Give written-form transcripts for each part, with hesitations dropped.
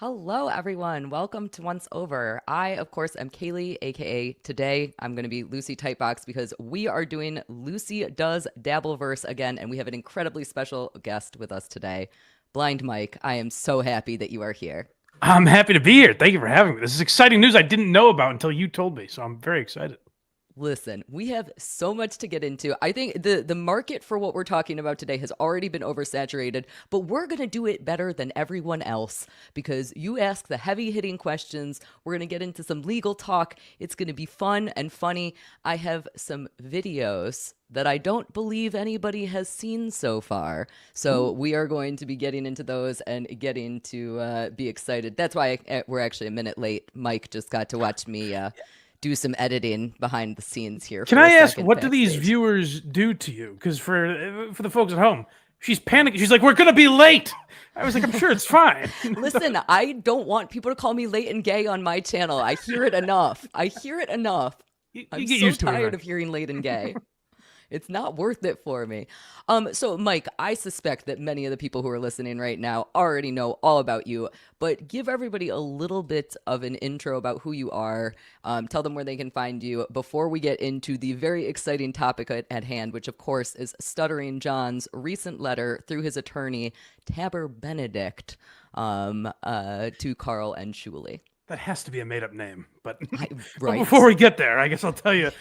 Hello, everyone. Welcome to Once Over. I, of course, am Kaylee, aka today I'm going to be Lucy Tightbox because we are doing Lucy Does Dabbleverse again, and we have an incredibly special guest with us today, Blind Mike. I am so happy that you are here. I'm happy to be here. Thank you for having me. This is exciting news I didn't know about until you told me, so I'm very excited. Listen, we have so much to get into. I think the market for what we're talking about today has already been oversaturated, but we're going to do it better than everyone else because you ask the heavy-hitting questions. We're going to get into some legal talk. It's going to be fun and funny. I have some videos that I don't believe anybody has seen so far. So we are going to be getting into those and getting to be excited. That's why we're actually a minute late. Mike just got to watch me do some editing behind the scenes here. Can I ask, what do these viewers do to you? Because for the folks at home, she's panicking. She's like, "We're gonna be late." I was like, "I'm sure it's fine." Listen, I don't want people to call me late and gay on my channel. I hear it enough. I'm get so used to it, tired of hearing late and gay. It's not worth it for me. So, Mike, I suspect that many of the people who are listening right now already know all about you, but give everybody a little bit of an intro about who you are. Tell them where they can find you before we get into the very exciting topic at hand, which, of course, is Stuttering John's recent letter through his attorney, Tabber Benedict, to Karl and Shuli. That has to be a made-up name, but, Right. but before we get there, I guess I'll tell you,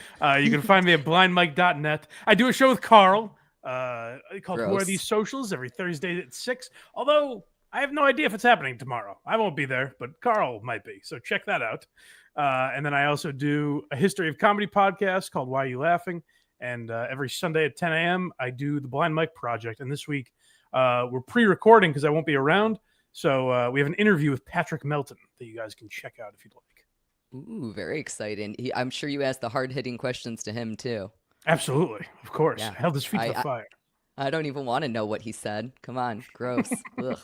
you can find me at blindmike.net. I do a show with Karl called Who Are These Socials every Thursday at 6, although I have no idea if it's happening tomorrow. I won't be there, but Karl might be, so check that out. And then I also do a history of comedy podcast called Why Are You Laughing? And every Sunday at 10 a.m., I do the Blind Mike Project. And this week, we're pre-recording because I won't be around. So we have an interview with Patrick Melton that you guys can check out if you'd like. Ooh, very exciting. I'm sure you asked the hard-hitting questions to him, too. Absolutely. Of course. Yeah. Held his feet to the fire. I don't even want to know what he said. Come on. Gross. Ugh.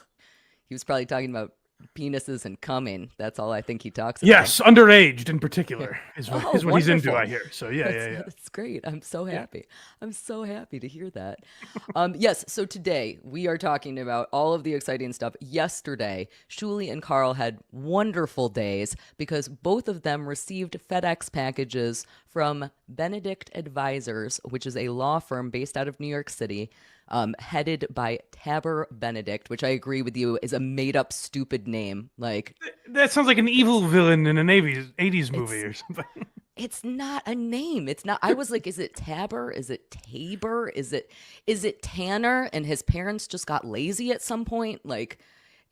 He was probably talking about penises and coming. That's all I think he talks about. Yes, underaged in particular is what he's wonderful. into, I hear. So yeah. That's great. I'm so happy. I'm so happy to hear that. Yes, so today we are talking about all of the exciting stuff. Yesterday, Shuli and Karl had wonderful days because both of them received FedEx packages from Benedict Advisors, which is a law firm based out of New York City. Headed by Tabber Benedict, which I agree with you is a made-up stupid name. Like that sounds like an evil villain in an 80s movie or something. It's not a name. It's not. I was like, is it Tabber? Is it Tabor? Is it Tanner? And his parents just got lazy at some point. Like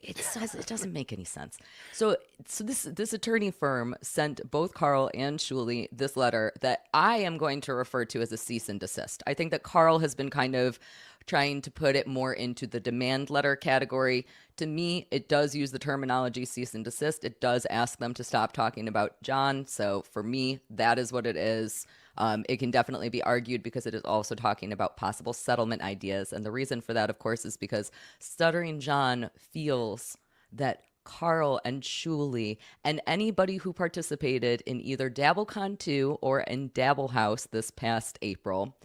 it doesn't make any sense. So this attorney firm sent both Karl and Shuli this letter that I am going to refer to as a cease and desist. I think that Karl has been kind of trying to put it more into the demand letter category. To me, it does use the terminology cease and desist. It does ask them to stop talking about John. So for me, that is what it is. It can definitely be argued because it is also talking about possible settlement ideas. And the reason for that, of course, is because Stuttering John feels that Karl and Shuli and anybody who participated in either DabbleCon 2 or in Dabble House this past April,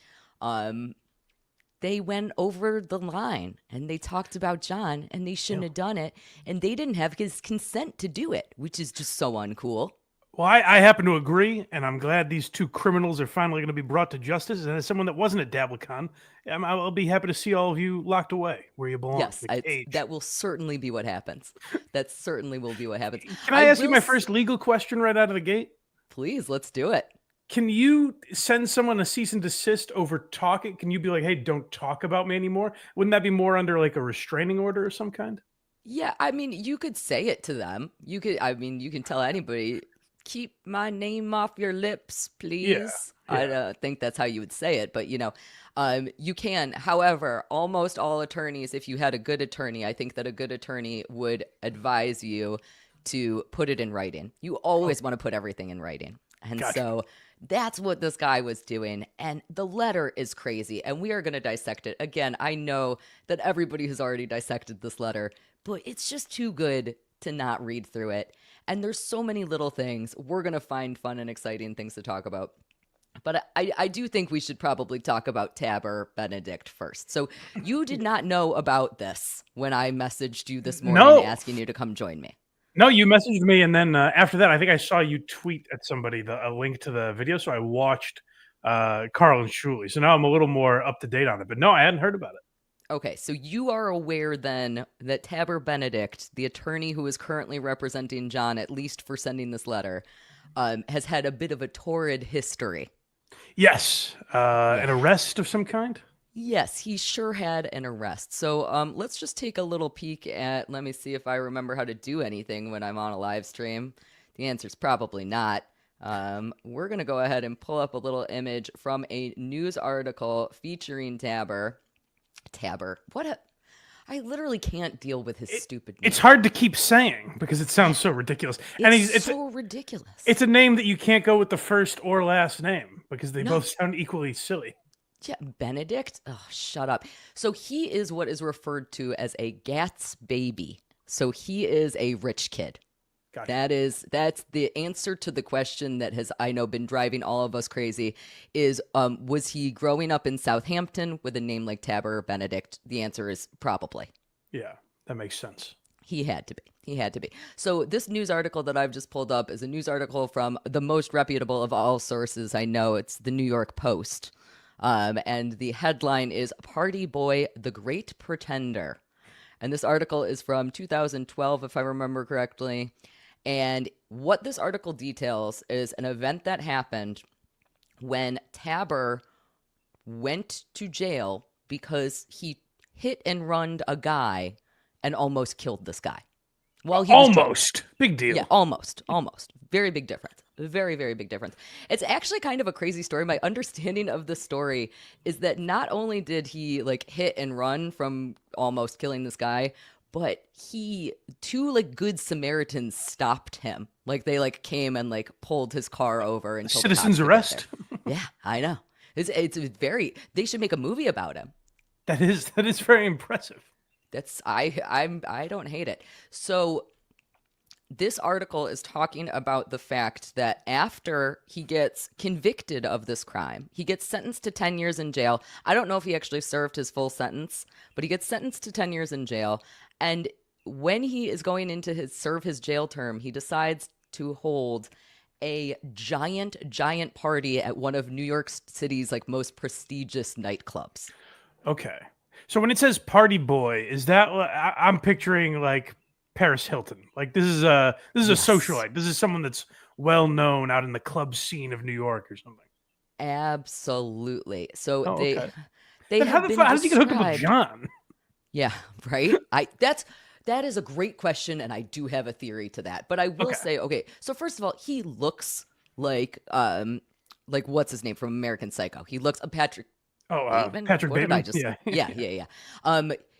they went over the line and they talked about John and they shouldn't have done it. And they didn't have his consent to do it, which is just so uncool. Well, I happen to agree, and I'm glad these two criminals are finally going to be brought to justice. And as someone that wasn't at DabbleCon, I'll be happy to see all of you locked away where you belong. Yes, that will certainly be what happens. That certainly will be what happens. Can I ask you my first legal question right out of the gate? Please, let's do it. Can you send someone a cease and desist over talking? Can you be like, hey, don't talk about me anymore? Wouldn't that be more under like a restraining order of some kind? Yeah, I mean, you could say it to them. You can tell anybody, keep my name off your lips, please. Yeah. I don't think that's how you would say it, but you can. However, almost all attorneys, if you had a good attorney, I think that a good attorney would advise you to put it in writing. You always want to put everything in writing. And so that's what this guy was doing. And the letter is crazy. And we are going to dissect it. Again, I know that everybody has already dissected this letter, but it's just too good to not read through it. And there's so many little things. We're going to find fun and exciting things to talk about. But I do think we should probably talk about Tabber Benedict first. So you did not know about this when I messaged you this morning asking you to come join me. No, you messaged me, and then after that, I think I saw you tweet at somebody a link to the video, so I watched Karl and Shuli. So now I'm a little more up to date on it. But no, I hadn't heard about it. Okay, so you are aware then that Tabber Benedict, the attorney who is currently representing John, at least for sending this letter, has had a bit of a torrid history. Yes, an arrest of some kind? Yes, he sure had an arrest. So let's just take a little peek at, let me see if I remember how to do anything when I'm on a live stream. The answer is probably not. We're going to go ahead and pull up a little image from a news article featuring Tabber. I literally can't deal with his stupid name. It's hard to keep saying because it sounds so ridiculous. It's so ridiculous. It's a name that you can't go with the first or last name because they both sound equally silly. Yeah, Benedict? Oh, shut up. So he is what is referred to as a Gat's baby. So he is a rich kid. Gotcha. That's the answer to the question that has, I know, been driving all of us crazy is, was he growing up in Southampton with a name like Tabber or Benedict? The answer is probably. Yeah, that makes sense. He had to be. So this news article that I've just pulled up is a news article from the most reputable of all sources I know. It's the New York Post. And the headline is Party Boy, the Great Pretender. And this article is from 2012, if I remember correctly. And what this article details is an event that happened when Tabber went to jail because he hit and runned a guy and almost killed this guy. Well, almost. Big deal. Yeah, almost. Very big difference. Very, very big difference. It's actually kind of a crazy story. My understanding of the story is that not only did he hit and run from almost killing this guy, but two good Samaritans stopped him. They came and pulled his car over and citizen's arrest. Yeah, I know. It's very. They should make a movie about him. That is very impressive. I don't hate it. So this article is talking about the fact that after he gets convicted of this crime, he gets sentenced to 10 years in jail. I don't know if he actually served his full sentence, but he gets sentenced to 10 years in jail. And when he is going into serve his jail term, he decides to hold a giant party at one of New York City's most prestigious nightclubs. Okay. So when it says party boy, is that I'm picturing Paris Hilton. This is a socialite. This is someone that's well known out in the club scene of New York or something. Absolutely. So okay. they how does he get hooked up with John? Yeah, right. That is a great question, and I do have a theory to that. But I will say, so first of all, he looks like what's his name from American Psycho? He looks Patrick. Bateman? Patrick Bateman. Yeah.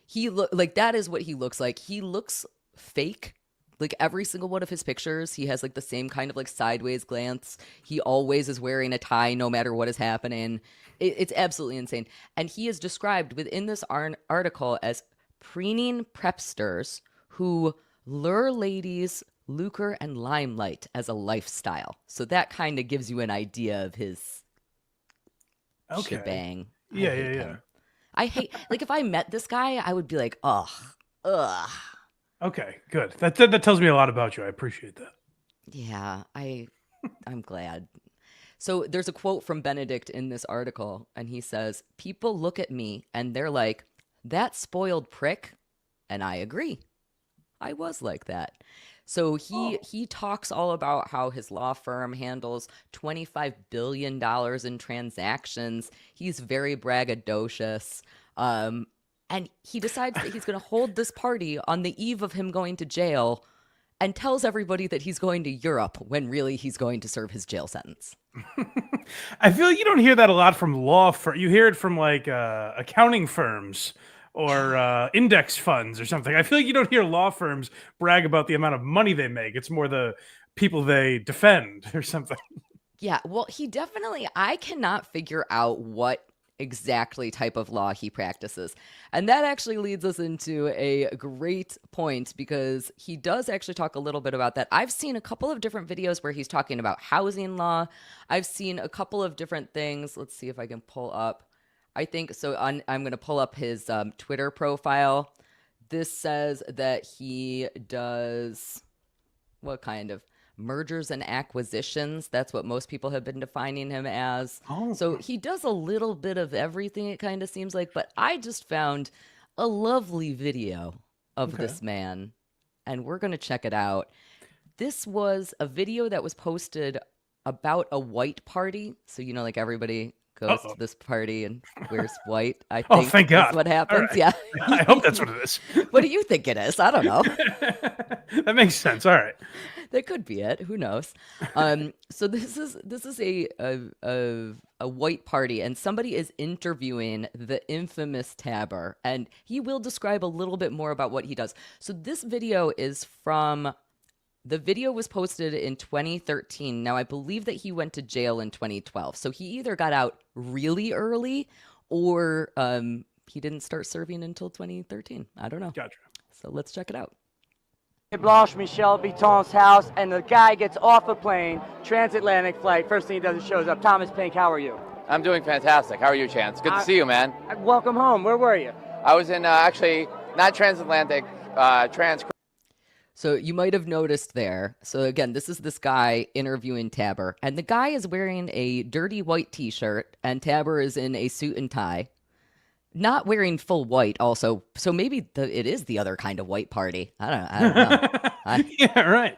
He that is what he looks like. He looks fake. Every single one of his pictures, he has the same kind of sideways glance. He always is wearing a tie no matter what is happening. It's absolutely insane. And he is described within this article as preening prepsters who lure ladies, lucre, and limelight as a lifestyle. So that kind of gives you an idea of his shebang. Yeah. I hate, if I met this guy, I would be like, ugh. Okay, good. That tells me a lot about you. I appreciate that. Yeah, I'm glad. So there's a quote from Benedict in this article, and he says, "People look at me and they're like, that spoiled prick," and I agree. I was like that. So he talks all about how his law firm handles $25 billion in transactions. He's very braggadocious. And he decides that he's going to hold this party on the eve of him going to jail and tells everybody that he's going to Europe when really he's going to serve his jail sentence. I feel you don't hear that a lot from law firms. You hear it from accounting firms or index funds or something. I feel like you don't hear law firms brag about the amount of money they make. It's more the people they defend or something. Yeah, well, I cannot figure out what exactly type of law he practices. And that actually leads us into a great point because he does actually talk a little bit about that. I've seen a couple of different videos where he's talking about housing law. I've seen a couple of different things. Let's see if I can pull up. I think so. I'm going to pull up his Twitter profile. This says that he does. what kind of mergers and acquisitions. That's what most people have been defining him as. Oh. So he does a little bit of everything, it kind of seems like. But I just found a lovely video of this man, and we're going to check it out. This was a video that was posted about a white party. So, you know, like everybody goes to this party and wears white. I think thank God. That's what happens. Right. Yeah. I hope that's what it is. What do you think it is? I don't know. That makes sense. All right. That could be it. Who knows? So this is a white party, and somebody is interviewing the infamous Tabber, and he will describe a little bit more about what he does. So this video is from. The video was posted in 2013. Now, I believe that he went to jail in 2012. So he either got out really early or he didn't start serving until 2013. I don't know. Gotcha. So let's check it out. Blanche Michel Vuitton's house, and the guy gets off a plane, transatlantic flight. First thing he does is shows up. Thomas Pink, how are you? I'm doing fantastic. How are you, Chance? Good to see you, man. Welcome home. Where were you? I was in, actually, not transatlantic, So you might have noticed there. So again, this is this guy interviewing Tabber, and the guy is wearing a dirty white T-shirt, and Tabber is in a suit and tie, not wearing full white. Also, so maybe it is the other kind of white party. I don't know. Yeah, right.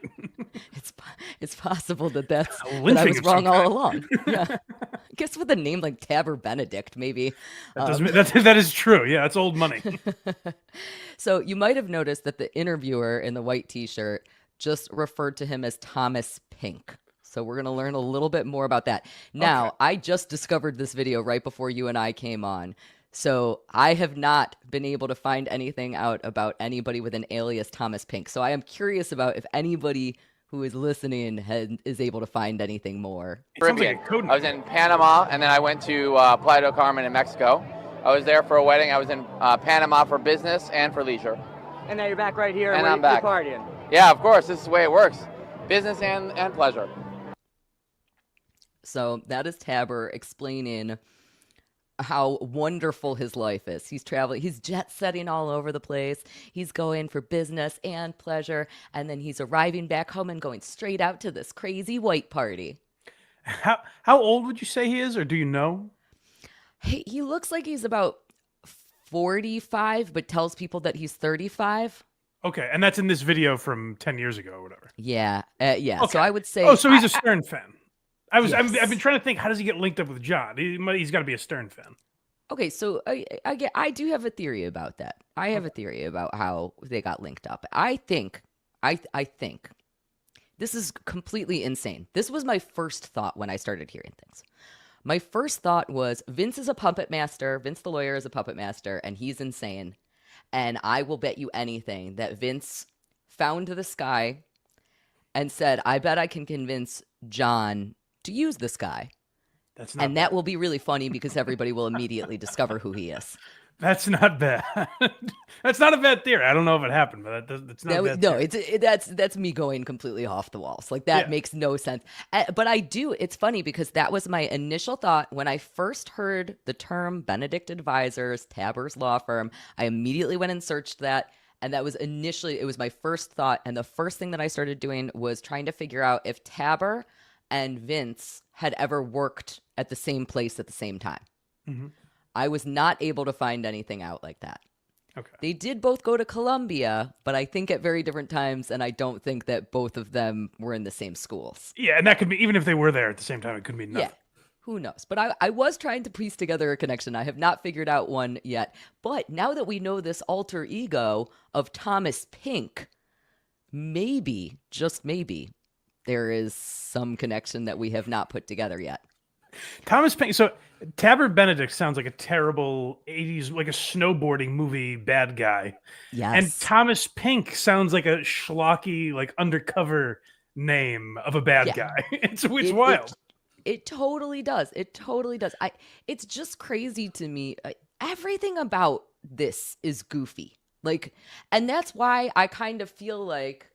It's possible that that I Lynching was of wrong some all kind. along. Yeah, I guess with a name like Tabber Benedict, maybe. That is true. Yeah, that's old money. So you might have noticed that the interviewer in the white T-shirt just referred to him as Thomas Pink. So we're going to learn a little bit more about that. Now, I just discovered this video right before you and I came on. So I have not been able to find anything out about anybody with an alias Thomas Pink. So I am curious about if anybody who is listening is able to find anything more. Caribbean. I was in Panama, and then I went to Playa del Carmen in Mexico. I was there for a wedding. I was in Panama for business and for leisure. And now you're back right here. And where I'm back. You're partying. Yeah, of course. This is the way it works. Business and pleasure. So that is Tabber explaining how wonderful his life is. He's traveling, he's jet setting all over the place. He's going for business and pleasure, and then he's arriving back home and going straight out to this crazy white party. How old would you say he is, or do you know? He looks like he's about 45, but tells people that he's 35. Okay, and that's in this video from 10 years ago or whatever. Yeah, yeah. Okay. So I would say. Oh, so he's a Stern fan. I've been trying to think, how does he get linked up with John? He's got to be a Stern fan. Okay, so I do have a theory about that. I have a theory about how they got linked up. I think this is completely insane. This was my first thought when I started hearing things. My first thought was Vince is a puppet master. Vince the lawyer is a puppet master, and he's insane. And I will bet you anything that Vince found this guy and said, I bet I can convince John to use this guy. That will be really funny because everybody will immediately discover who he is. That's not bad. That's not a bad theory. I don't know if it happened, but that's not a bad theory. That's me going completely off the walls. Like that makes no sense. But it's funny because that was my initial thought when I first heard the term Benedict Advisors, Tabber's law firm. I immediately went and searched that. And that was it was my first thought. And the first thing that I started doing was trying to figure out if Tabber and Vince had ever worked at the same place at the same time. Mm-hmm. I was not able to find anything out like that. Okay. They did both go to Columbia, but I think at very different times, and I don't think that both of them were in the same schools. Yeah, and that could be, even if they were there at the same time, it could mean nothing. Yeah, who knows? But I was trying to piece together a connection. I have not figured out one yet. But now that we know this alter ego of Thomas Pink, maybe, just maybe, there is some connection that we have not put together yet. Thomas Pink. So Tabber Benedict sounds like a terrible 80s, like a snowboarding movie bad guy. Yes. And Thomas Pink sounds like a schlocky, like undercover name of a bad guy. It's wild. It totally does. It totally does. It's just crazy to me. Everything about this is goofy. Like, and that's why I kind of feel like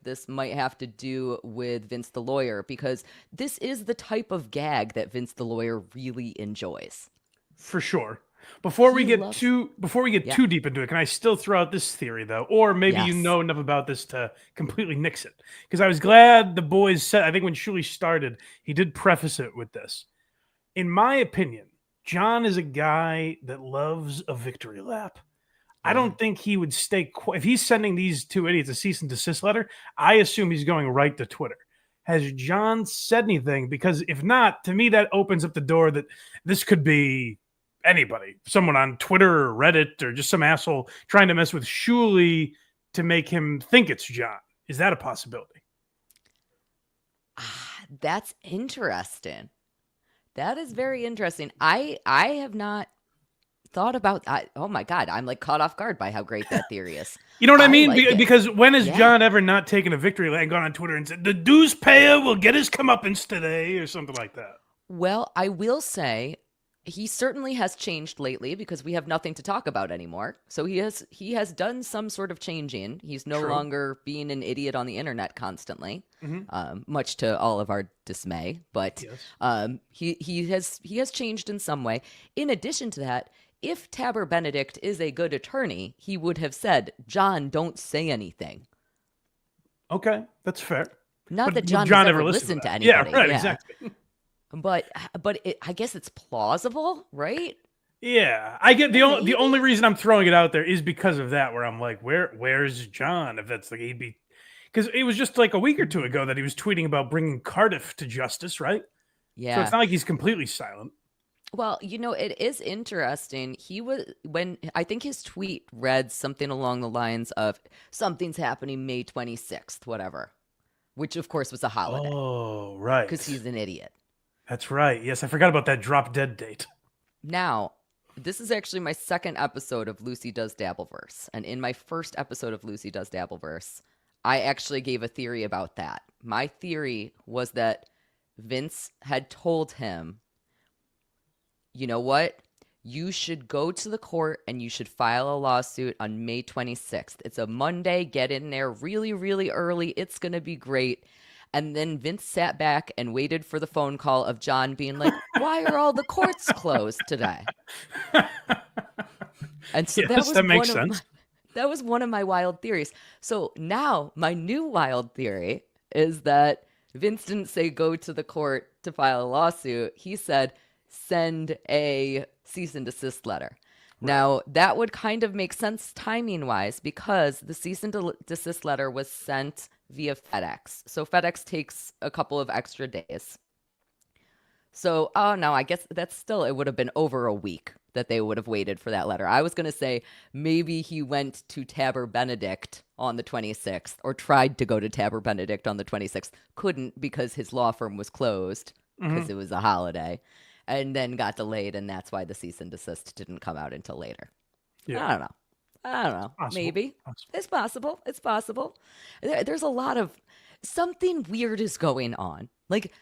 this might have to do with Vince the lawyer, because this is the type of gag that Vince the lawyer really enjoys. For sure. Before we get too deep into it, can I still throw out this theory though, or maybe you know enough about this to completely nix it? Because I was glad the boys said. I think when Shuli started, he did preface it with this. In my opinion, John is a guy that loves a victory lap. I don't think he would stay if he's sending these two idiots a cease and desist letter. I assume he's going right to Twitter. Has John said anything? Because if not, to me, that opens up the door that this could be anybody, someone on Twitter or Reddit or just some asshole trying to mess with Shuli to make him think it's John. Is that a possibility? That's interesting. That is very interesting. I have not thought about that. Oh my God, I'm like caught off guard by how great that theory is. You know what I mean? Like because when has John ever not taken a victory lap and gone on Twitter and said, the dues payer will get his comeuppance today or something like that? Well, I will say he certainly has changed lately because we have nothing to talk about anymore. So he has done some sort of changing. He's no longer being an idiot on the internet constantly, much to all of our dismay. But he has changed in some way. In addition to that, if Tabber Benedict is a good attorney, he would have said, John, don't say anything. Okay, that's fair. Not that John has ever listened to anybody. Yeah, right, exactly. But I guess it's plausible, right? Yeah, I get the only reason I'm throwing it out there is because of that, where I'm like, where's John? If that's like he'd be, because it was just like a week or two ago that he was tweeting about bringing Cardiff to justice, right? Yeah. So it's not like he's completely silent. Well, it is interesting. I think his tweet read something along the lines of something's happening May 26th, whatever, which of course was a holiday. Oh, right. Because he's an idiot. That's right. Yes, I forgot about that drop dead date. Now, this is actually my second episode of Lucy Does Dabbleverse. And in my first episode of Lucy Does Dabbleverse, I actually gave a theory about that. My theory was that Vince had told him, you know what? You should go to the court and you should file a lawsuit on May 26th. It's a Monday. Get in there really, really early. It's going to be great. And then Vince sat back and waited for the phone call of John being like, why are all the courts closed today? And so that makes sense. That was one of my wild theories. So now my new wild theory is that Vince didn't say go to the court to file a lawsuit. He said, send a cease and desist letter. Right. Now, that would kind of make sense timing-wise because the cease and desist letter was sent via FedEx. So FedEx takes a couple of extra days. So, I guess it would have been over a week that they would have waited for that letter. I was going to say maybe he went to Tabber Benedict on the 26th or tried to go to Tabber Benedict on the 26th. Couldn't because his law firm was closed because it was a holiday. And then got delayed, and that's why the cease and desist didn't come out until later. Yeah. I don't know. Possible. Maybe. Possible. It's possible. There's a lot of... Something weird is going on. Like,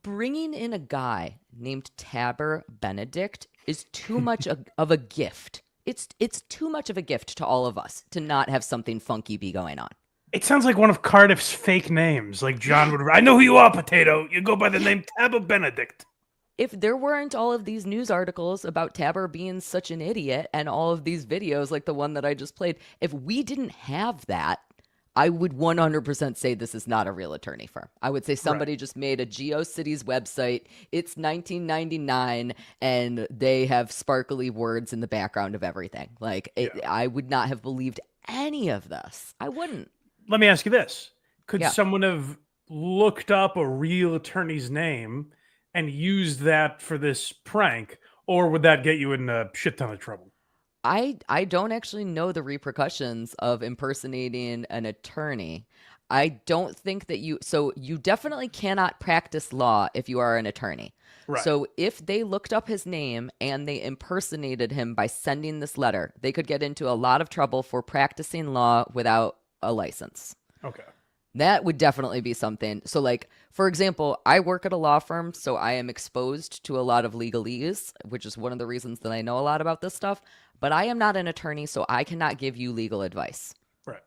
bringing in a guy named Tabber Benedict is too much of a gift. It's too much of a gift to all of us to not have something funky be going on. It sounds like one of Cardiff's fake names. Like John would... I know who you are, Potato. You go by the name Tabber Benedict. If there weren't all of these news articles about Tabber being such an idiot and all of these videos like the one that I just played, if we didn't have that, I would 100% say this is not a real attorney firm. I would say somebody just made a GeoCities website. It's 1999 and they have sparkly words in the background of everything. I would not have believed any of this. I wouldn't. Let me ask you this. Could someone have looked up a real attorney's name and use that for this prank, or would that get you in a shit ton of trouble? I don't actually know the repercussions of impersonating an attorney. I don't think that you definitely cannot practice law if you are an attorney. Right. So if they looked up his name and they impersonated him by sending this letter, they could get into a lot of trouble for practicing law without a license. Okay. That would definitely be something. So for example, I work at a law firm, so I am exposed to a lot of legalese, which is one of the reasons that I know a lot about this stuff. But I am not an attorney, so I cannot give you legal advice. Right.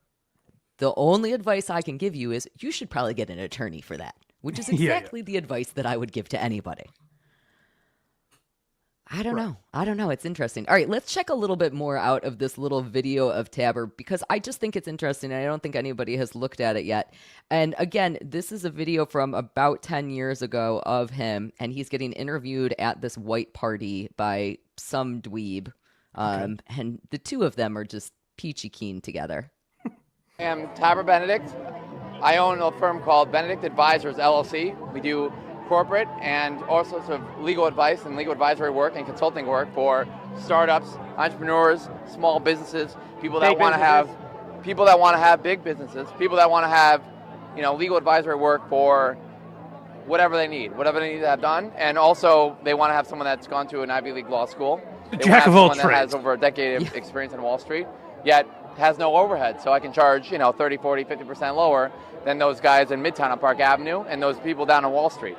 The only advice I can give you is you should probably get an attorney for that, which is exactly the advice that I would give to anybody. I don't know. I don't know. It's interesting. All right, let's check a little bit more out of this little video of Tabber because I just think it's interesting and I don't think anybody has looked at it yet. And again, this is a video from about 10 years ago of him, and he's getting interviewed at this white party by some dweeb. And the two of them are just peachy keen together. I am Tabber Benedict. I own a firm called Benedict Advisors LLC. We do corporate and all sorts of legal advice and legal advisory work and consulting work for startups, entrepreneurs, small businesses, people that want to have big businesses, people that want to have, legal advisory work for whatever they need to have done, and also they want to have someone that's gone to an Ivy League law school. They Jack of all trades. That has over a decade of experience on Wall Street, yet has no overhead, so I can charge 30, 40, 50% lower than those guys in Midtown on Park Avenue and those people down on Wall Street.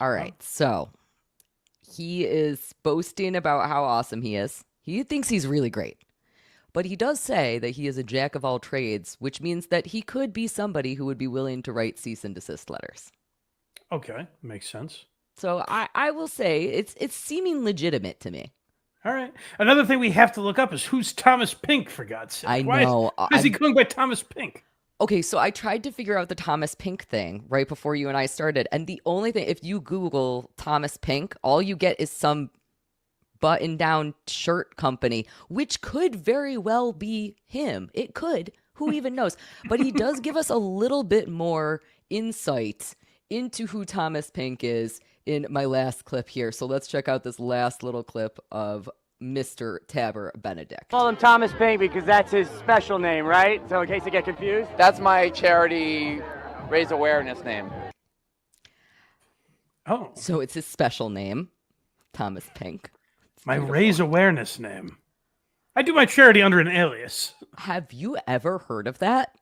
All right, so he is boasting about how awesome he is. He thinks he's really great. But he does say that he is a jack of all trades, which means that he could be somebody who would be willing to write cease and desist letters. Okay, makes sense. So I will say it's seeming legitimate to me. All right. Another thing we have to look up is who's Thomas Pink, for God's sake. I know. Why is he going by Thomas Pink? Okay, so I tried to figure out the Thomas Pink thing right before you and I started. And the only thing, if you Google Thomas Pink, all you get is some button-down shirt company, which could very well be him. It could. Who even knows? But he does give us a little bit more insight into who Thomas Pink is in my last clip here. So let's check out this last little clip of Mr. Tabber Benedict. Call him Thomas Pink because that's his special name, right? So in case you get confused. That's my charity raise awareness name. Oh. So it's his special name, Thomas Pink. My raise awareness name. I do my charity under an alias. Have you ever heard of that?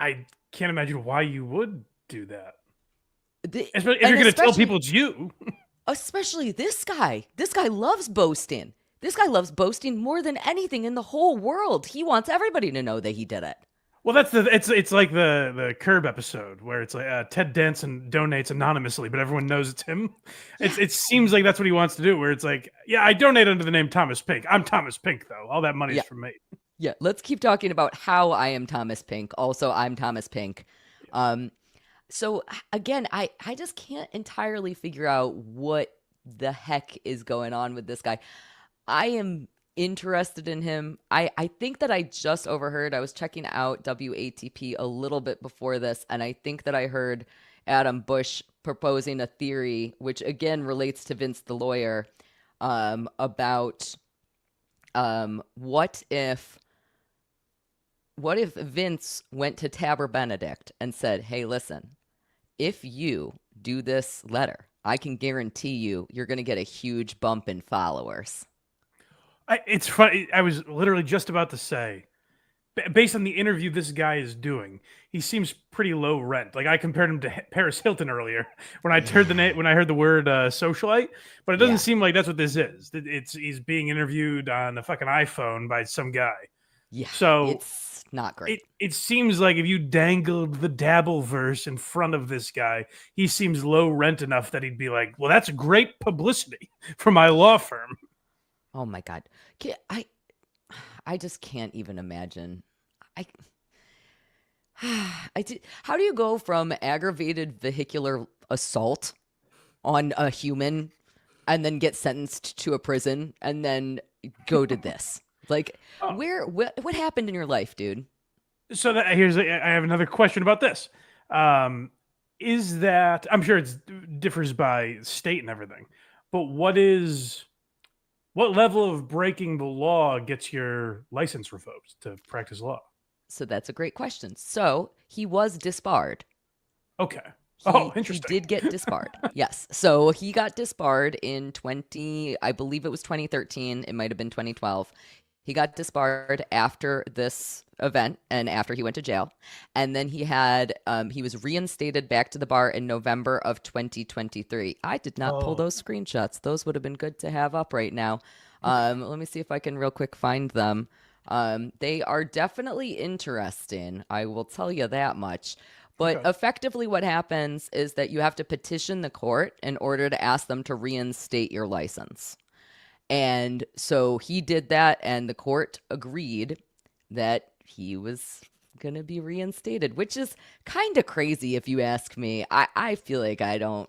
I can't imagine why you would do that. If you're going to tell people it's you. Especially this guy. This guy loves boasting. This guy loves boasting more than anything in the whole world. He wants everybody to know that he did it. Well, it's like the Curb episode where it's like Ted Danson donates anonymously, but everyone knows it's him. Yeah. It seems like that's what he wants to do, where it's like, yeah, I donate under the name Thomas Pink. I'm Thomas Pink, though. All that money is from me. Yeah, let's keep talking about how I am Thomas Pink. Also, I'm Thomas Pink. So again, I just can't entirely figure out what the heck is going on with this guy. I am interested in him. I think that I just overheard, I was checking out WATP a little bit before this, and I think that I heard Adam Bush proposing a theory, which again relates to Vince the lawyer, about what if Vince went to Tabber Benedict and said, hey, listen, if you do this letter, I can guarantee you're going to get a huge bump in followers. It's funny. I was literally just about to say, based on the interview this guy is doing, he seems pretty low rent. Like I compared him to Paris Hilton earlier when I heard the word socialite, but it doesn't seem like that's what this is. He's being interviewed on a fucking iPhone by some guy. Yeah, so it's not great. It seems like if you dangled the Dabbleverse in front of this guy, he seems low rent enough that he'd be like, well, that's great publicity for my law firm. Oh my God. I just can't even imagine. How do you go from aggravated vehicular assault on a human and then get sentenced to a prison and then go to this? Like, what happened in your life, dude? So I have another question about this. Is that, I'm sure it differs by state and everything, but what level of breaking the law gets your license revoked to practice law? So that's a great question. So he was disbarred. Okay. Interesting. He did get disbarred. Yes. So he got disbarred in I believe it was 2013. It might have been 2012. He got disbarred after this event and after he went to jail. And then he was reinstated back to the bar in November of 2023. I did not pull those screenshots. Those would have been good to have up right now. Let me see if I can real quick find them. They are definitely interesting. I will tell you that much. But effectively what happens is that you have to petition the court in order to ask them to reinstate your license. And so he did that, and the court agreed that he was going to be reinstated, which is kind of crazy if you ask me. I feel like I don't.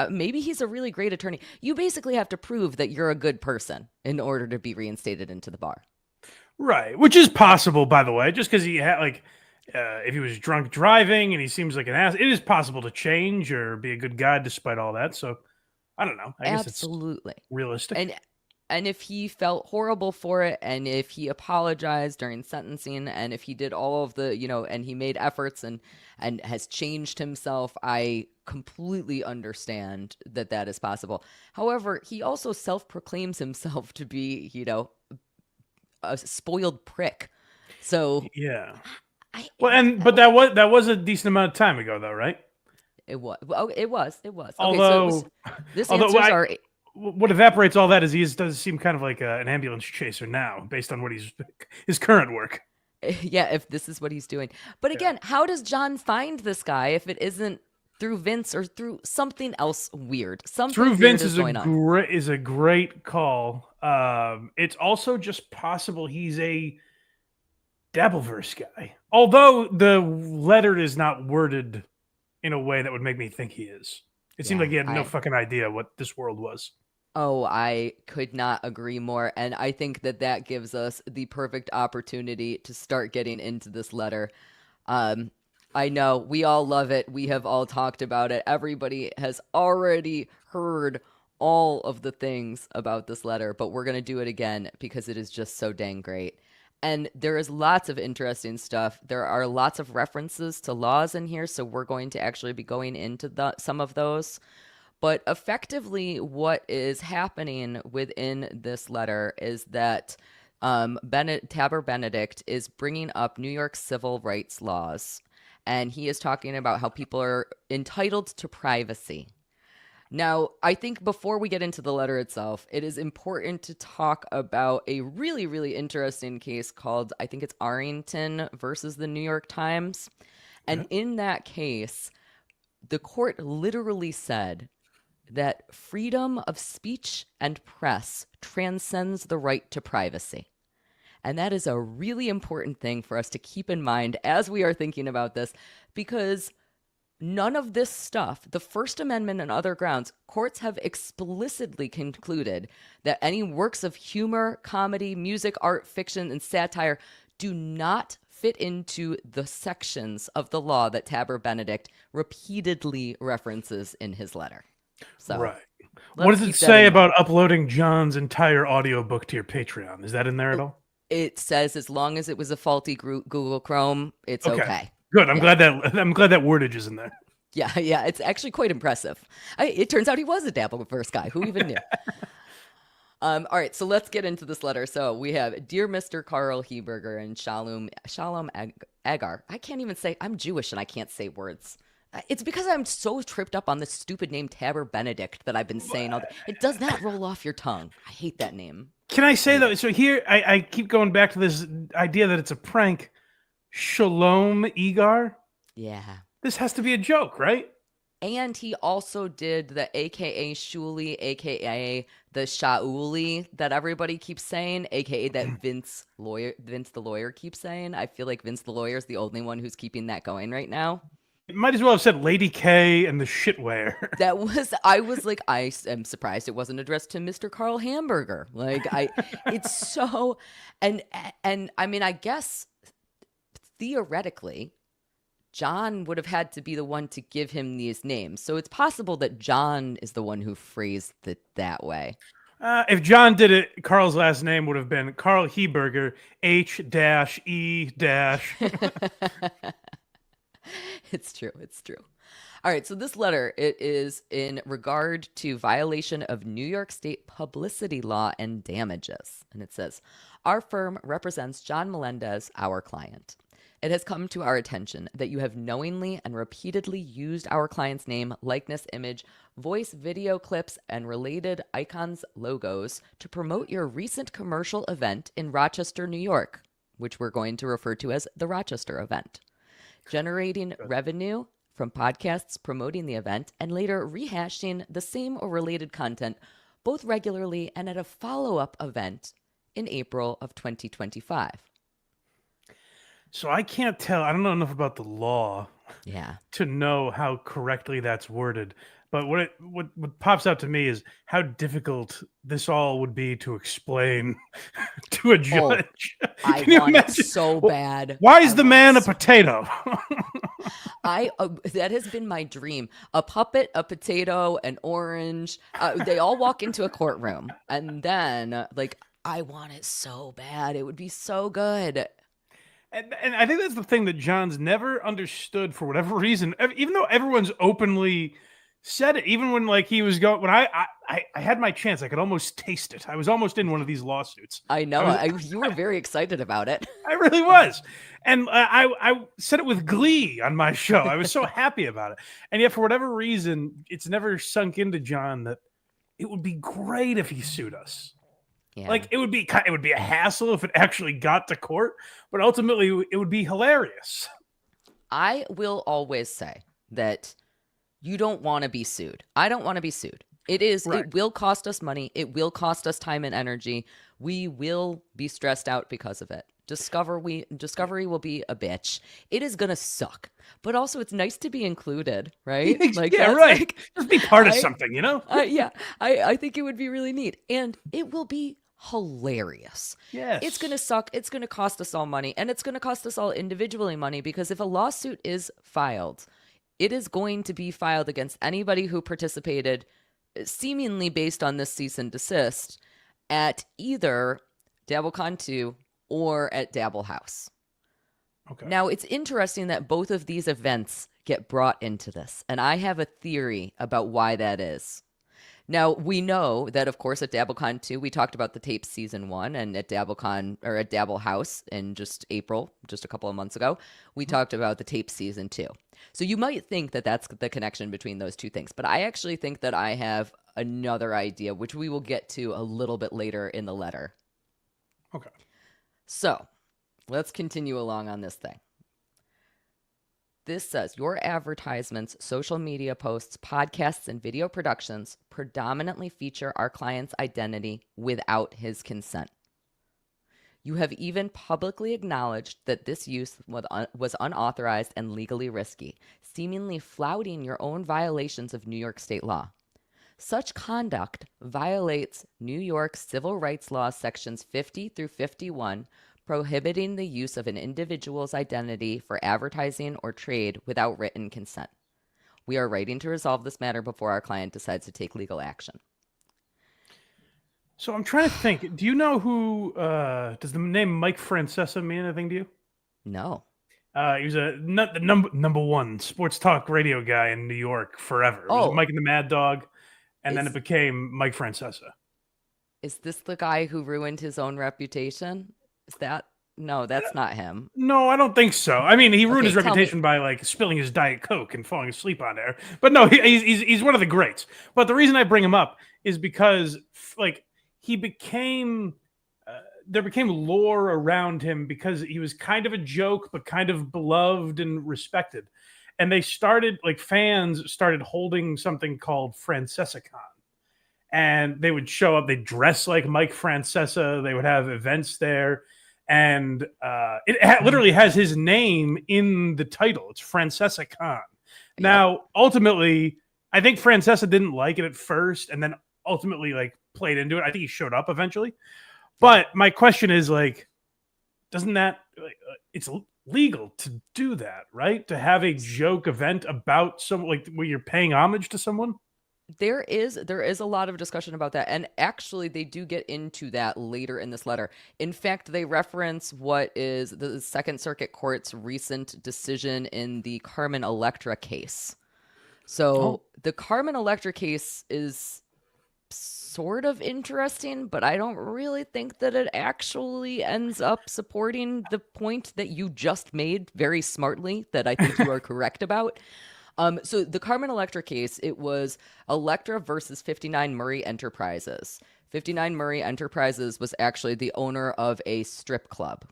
Maybe he's a really great attorney. You basically have to prove that you're a good person in order to be reinstated into the bar. Right, which is possible, by the way, just because he had, like, if he was drunk driving and he seems like an ass, it is possible to change or be a good guy despite all that. So, I don't know. I guess it's realistic. And if he felt horrible for it, and if he apologized during sentencing, and if he did all of the, and he made efforts and has changed himself, I completely understand that is possible. However, he also self-proclaims himself to be, a spoiled prick. So yeah. But that was a decent amount of time ago, though, right? It was. Oh, it was. Although, okay, what evaporates all that is he does seem kind of like an ambulance chaser now, based on what his current work. Yeah, if this is what he's doing. But again, how does John find this guy if it isn't through Vince or through something else weird? Through Vince is a great call. It's also just possible he's a Dabbleverse guy. Although the letter is not worded in a way that would make me think he is. It seemed like he had no fucking idea what this world was. Oh, I could not agree more. And I think that gives us the perfect opportunity to start getting into this letter. I know we all love it. We have all talked about it. Everybody has already heard all of the things about this letter, but we're going to do it again because it is just so dang great. And there is lots of interesting stuff. There are lots of references to laws in here, so we're going to actually be going into some of those. But effectively, what is happening within this letter is that Tabor Benedict is bringing up New York civil rights laws, and he is talking about how people are entitled to privacy. Now, I think before we get into the letter itself, it is important to talk about a really, really interesting case called, I think it's Arrington versus the New York Times. And in that case, the court literally said that freedom of speech and press transcends the right to privacy. And that is a really important thing for us to keep in mind as we are thinking about this, because none of this stuff, the First Amendment and other grounds, courts have explicitly concluded that any works of humor, comedy, music, art, fiction, and satire do not fit into the sections of the law that Tabor Benedict repeatedly references in his letter. So, right. What does it say about uploading John's entire audiobook to your Patreon? Is that in there at all? It says as long as it was a faulty Google Chrome, it's okay. Good. I'm glad that wordage is in there. Yeah. It's actually quite impressive. It turns out he was a Dabbleverse guy. Who even knew? All right, so let's get into this letter. So we have Dear Mr. Karl Heberger and Shalom Agar. I can't even say, I'm Jewish and I can't say words. It's because I'm so tripped up on this stupid name Tabor Benedict that I've been saying all day. It does not roll off your tongue. I hate that name. Can I say though? So here I keep going back to this idea that it's a prank. Shalom Agar. Yeah. This has to be a joke, right? And he also did the AKA Shuli, AKA the Shauli that everybody keeps saying, AKA that Vince the lawyer keeps saying. I feel like Vince the lawyer is the only one who's keeping that going right now. It might as well have said Lady K and the shitware. I was like, I am surprised it wasn't addressed to Mr. Karl Hamburger. It's so, and I mean, I guess theoretically, John would have had to be the one to give him these names. So it's possible that John is the one who phrased it that way. If John did it, Karl's last name would have been Karl Heberger, H-E-. It's true. All right, so this letter, it is in regard to violation of New York State publicity law and damages. And it says, our firm represents John Melendez, our client. It has come to our attention that you have knowingly and repeatedly used our client's name, likeness, image, voice, video clips, and related icons, logos to promote your recent commercial event in Rochester, New York, which we're going to refer to as the Rochester event. generating revenue from podcasts promoting the event and later rehashing the same or related content both regularly and at a follow-up event in April of 2025. So I can't tell. I don't know enough about the law to know how correctly that's worded. But what pops out to me is how difficult this all would be to explain to a judge. I want it so bad. Why is the man a potato? That has been my dream. A puppet, a potato, an orange. They all walk into a courtroom, and then I want it so bad. It would be so good. And I think that's the thing that John's never understood for whatever reason. Even though everyone's openly said it, even when he was going, when I had my chance, I could almost taste it. I was almost in one of these lawsuits. I know. You were very excited about it. I really was. And I said it with glee on my show. I was so happy about it. And yet for whatever reason, it's never sunk into John that it would be great if he sued us. Yeah. It would be a hassle if it actually got to court, but ultimately it would be hilarious. I will always say that you don't want to be sued. I don't want to be sued. It will cost us money. It will cost us time and energy. We will be stressed out because of it. Discovery will be a bitch. It is going to suck. But also it's nice to be included, right? Right. Just be part of something, you know? I think it would be really neat. And it will be hilarious. Yes. It's going to suck. It's going to cost us all money. And it's going to cost us all individually money because if a lawsuit is filed, it is going to be filed against anybody who participated seemingly based on this cease and desist at either DabbleCon 2 or at Dabble House. Okay. Now, it's interesting that both of these events get brought into this, and I have a theory about why that is. Now, we know that, of course, at DabbleCon 2, we talked about the tape season 1, and at DabbleCon, or at Dabble House in just April, just a couple of months ago, we talked about the tape season 2. So you might think that that's the connection between those two things, but I actually think that I have another idea, which we will get to a little bit later in the letter. Okay. So let's continue along on this thing. This says, your advertisements, social media posts, podcasts, and video productions predominantly feature our client's identity without his consent. You have even publicly acknowledged that this use was unauthorized and legally risky, seemingly flouting your own violations of New York state law. Such conduct violates New York civil rights law sections 50 through 51, prohibiting the use of an individual's identity for advertising or trade without written consent. We are writing to resolve this matter before our client decides to take legal action. So I'm trying to think. Do you know who, does the name Mike Francesa mean anything to you? No. He was the number one sports talk radio guy in New York forever. It was Mike and the Mad Dog, and then it became Mike Francesa. Is this the guy who ruined his own reputation? Is that? No, that's not him. No, I don't think so. I mean, he ruined his reputation by spilling his Diet Coke and falling asleep on air. But no, he's one of the greats. But the reason I bring him up is because he became there became lore around him because he was kind of a joke, but kind of beloved and respected. And they started fans started holding something called FrancesaCon. And they would show up, they'd dress like Mike Francesa. They would have events there. And it literally has his name in the title. It's FrancesaCon. Now, ultimately, I think Francesa didn't like it at first and then ultimately played into it. I think he showed up eventually. But my question is doesn't that it's legal to do that, right? To have a joke event about someone where you're paying homage to someone? There is a lot of discussion about that. And actually, they do get into that later in this letter. In fact, they reference what is the Second Circuit Court's recent decision in the Carmen Electra case. So the Carmen Electra case is sort of interesting, but I don't really think that it actually ends up supporting the point that you just made very smartly that I think you are correct about. So the Carmen Electra case, it was Electra versus 59 Murray Enterprises. 59 Murray Enterprises was actually the owner of a strip club.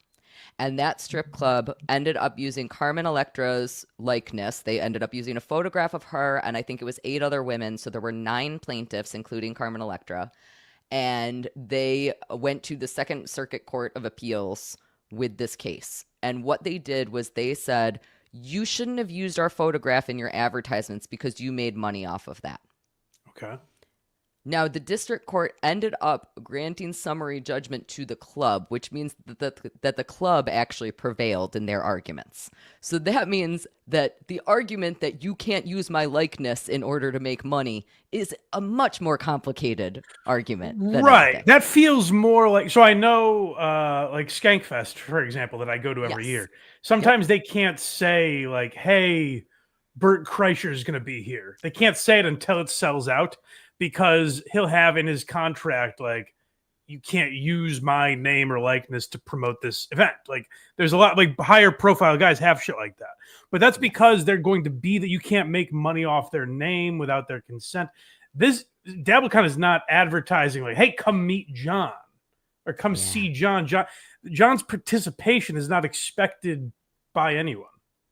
And that strip club ended up using Carmen Electra's likeness. They ended up using a photograph of her, and I think it was 8 other women. So there were 9 plaintiffs, including Carmen Electra. And they went to the Second Circuit Court of Appeals with this case. And what they did was they said, you shouldn't have used our photograph in your advertisements because you made money off of that. Okay. Now, the district court ended up granting summary judgment to the club, which means that the club actually prevailed in their arguments. So that means that the argument that you can't use my likeness in order to make money is a much more complicated argument. Right. That feels more like, so I know like Skankfest, for example, that I go to every year. Sometimes they can't say like, hey, Bert Kreischer's going to be here. They can't say it until it sells out, because he'll have in his contract, like, you can't use my name or likeness to promote this event. Like, there's a lot, like, higher profile guys have shit like that. But that's because they're going to be that you can't make money off their name without their consent. This DabbleCon is not advertising like, hey, come meet John or come see John. John's participation is not expected by anyone.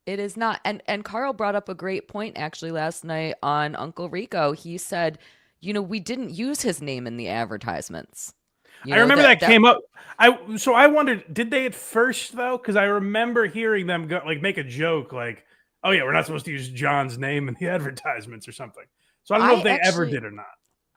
It is not. And Karl brought up a great point actually last night on Uncle Rico. He said, you know, we didn't use his name in the advertisements. I remember that came up. So I wondered, did they at first though? Because I remember hearing them go, like, make a joke like, "Oh yeah, we're not supposed to use John's name in the advertisements" or something. So I don't know if they ever did or not.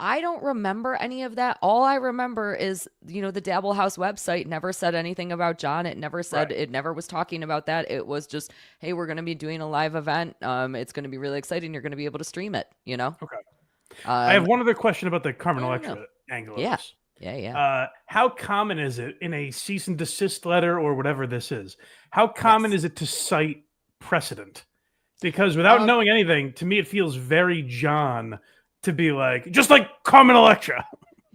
I don't remember any of that. All I remember is, you know, the Dabble House website never said anything about John. It never said, It never was talking about that. It was just, hey, we're going to be doing a live event. It's going to be really exciting. You're going to be able to stream it, you know? Okay. I have one other question about the Carmen Electra angle. Yeah. How common is it in a cease and desist letter or whatever this is? How common is it to cite precedent? Because without knowing anything, to me, it feels very John to be like, just like Carmen Electra.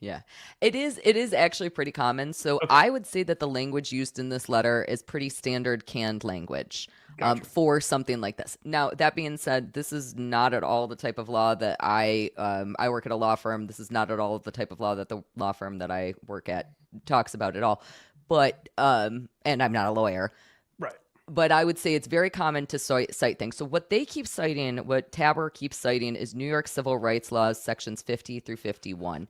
Yeah, it is actually pretty common. So I would say that the language used in this letter is pretty standard canned language for something like this. Now, that being said, this is not at all the type of law that I work at a law firm. This is not at all the type of law that the law firm that I work at talks about at all. But, and I'm not a lawyer. Right. But I would say it's very common to cite things. So what they keep citing, what Tabber keeps citing, is New York Civil Rights Laws, sections 50 through 51.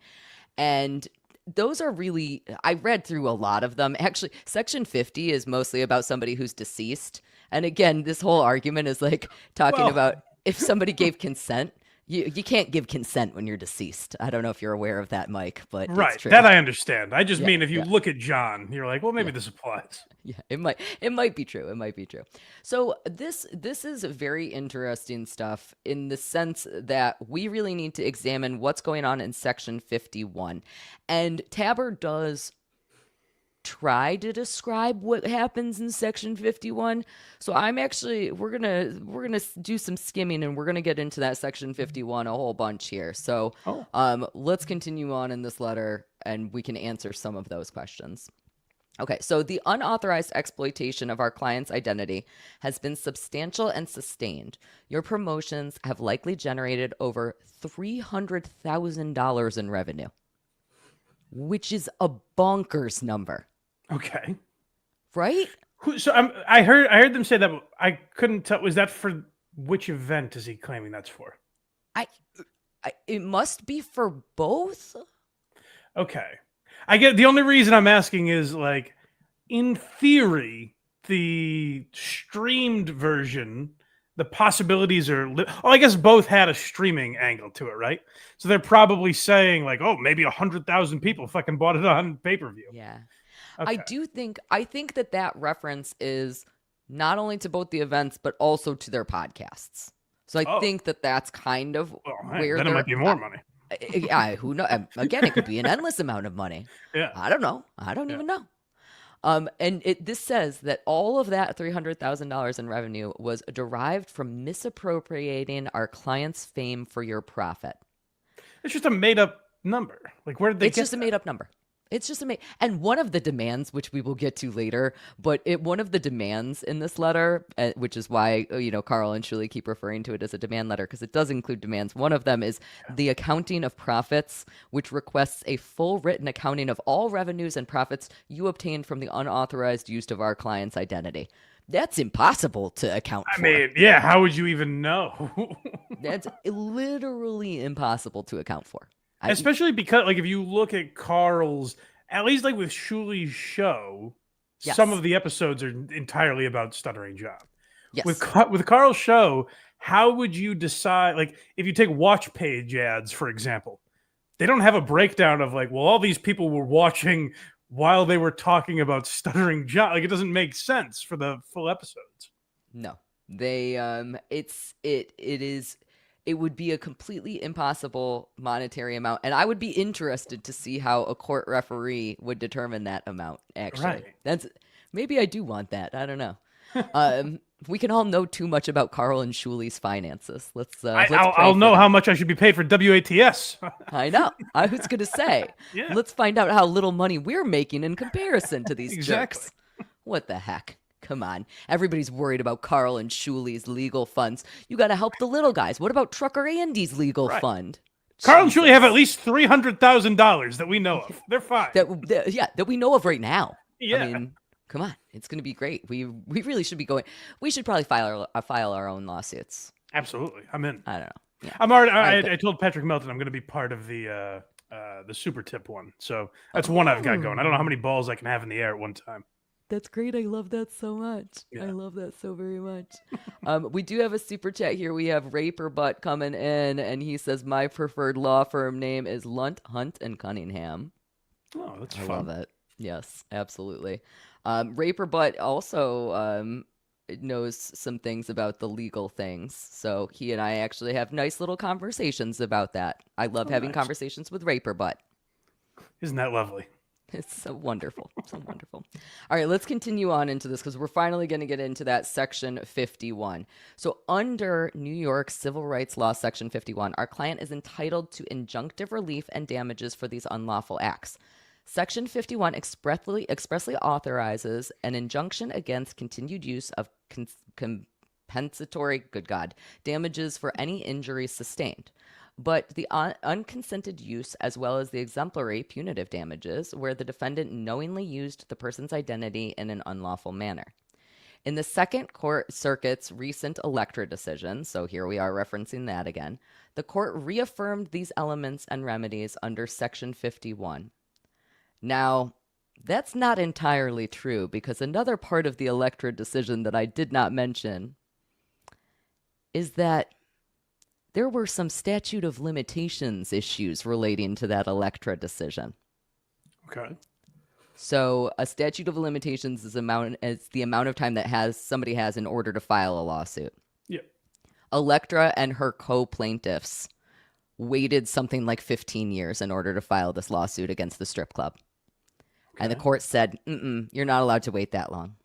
And those are really, I read through a lot of them. Actually, section 50 is mostly about somebody who's deceased. And again, this whole argument is like talking about if somebody gave consent. You can't give consent when you're deceased. I don't know if you're aware of that, Mike, but right, it's true. That I understand. I just mean if you look at John, you're like, well, maybe this applies. Yeah, it might be true. It might be true. So this is very interesting stuff in the sense that we really need to examine what's going on in section 51. And Tabber does try to describe what happens in section 51. So we're gonna do some skimming, and we're gonna get into that section 51 a whole bunch here. So let's continue on in this letter, and we can answer some of those questions. Okay, so the unauthorized exploitation of our client's identity has been substantial and sustained. Your promotions have likely generated over $300,000 in revenue, which is a bonkers number. Okay. Right? So I heard them say that, but I couldn't tell. Was that for which event is he claiming that's for? It must be for both. Okay. I get the only reason I'm asking is, like, in theory, the streamed version, the possibilities are. I guess both had a streaming angle to it, right? So they're probably saying like, oh, maybe 100,000 people fucking bought it on pay-per-view. Yeah. Okay. I think that reference is not only to both the events, but also to their podcasts. So I think that's kind of where then it might be more money. Who knows? Again, it could be an endless amount of money. Yeah. I don't know. I don't even know. And this says that all of that $300,000 in revenue was derived from misappropriating our client's fame for your profit. It's just a made up number. Like, where did they get It's just a made up number. It's just amazing. And one of the demands, which we will get to later, but one of the demands in this letter, which is why, Karl and Shuli keep referring to it as a demand letter, because it does include demands. One of them is the accounting of profits, which requests a full written accounting of all revenues and profits you obtained from the unauthorized use of our client's identity. That's impossible to account for. I mean, yeah, how would you even know? That's literally impossible to account for. Especially because, like, if you look at Karl's, at least like with Shuli's show, Yes. some of the episodes are entirely about Stuttering John. Yes. With Karl's show, how would you decide, like, if you take watch page ads, for example, they don't have a breakdown of like, well, all these people were watching while they were talking about Stuttering John. Like, it doesn't make sense for the full episodes. No, they, it would be a completely impossible monetary amount. And I would be interested to see how a court referee would determine that amount, actually. Right. Maybe I do want that. I don't know. We can all know too much about Karl and Shuli's finances. I'll know how much I should be paid for WATS. I know. I was going to say, let's find out how little money we're making in comparison to these jerks. What the heck? Come on. Everybody's worried about Karl and Shuli's legal funds. You got to help the little guys. What about Trucker Andy's legal fund? Karl and Shuli have at least $300,000 that we know of. They're fine. That we know of right now. Yeah. I mean, come on. It's going to be great. We really should be going. We should probably file our own lawsuits. Absolutely. I'm in. I don't know. Yeah. I'm already. I told Patrick Melton I'm going to be part of the super tip one. So that's one I've got going. I don't know how many balls I can have in the air at one time. That's great. I love that so much. Yeah. I love that so very much. We do have a super chat here. We have Raper Butt coming in, and he says, my preferred law firm name is Lunt, Hunt, and Cunningham. Oh, that's fun. I love it. Yes, absolutely. Raper Butt also knows some things about the legal things. So he and I actually have nice little conversations about that. I love having conversations with Raper Butt. Isn't that lovely? It's so wonderful. So wonderful. All right, let's continue on into this because we're finally going to get into that Section 51. So under New York Civil Rights Law Section 51, our client is entitled to injunctive relief and damages for these unlawful acts. Section 51 expressly authorizes an injunction against continued use of compensatory, damages for any injuries sustained. But the unconsented use, as well as the exemplary punitive damages, where the defendant knowingly used the person's identity in an unlawful manner. In the Second Circuit's recent Electra decision, so here we are referencing that again, the court reaffirmed these elements and remedies under Section 51. Now, that's not entirely true, because another part of the Electra decision that I did not mention is that there were some statute of limitations issues relating to that Electra decision. Okay. So a statute of limitations is the amount of time that somebody has in order to file a lawsuit. Yeah. Electra and her co-plaintiffs waited something like 15 years in order to file this lawsuit against the strip club. Okay. And the court said, you're not allowed to wait that long.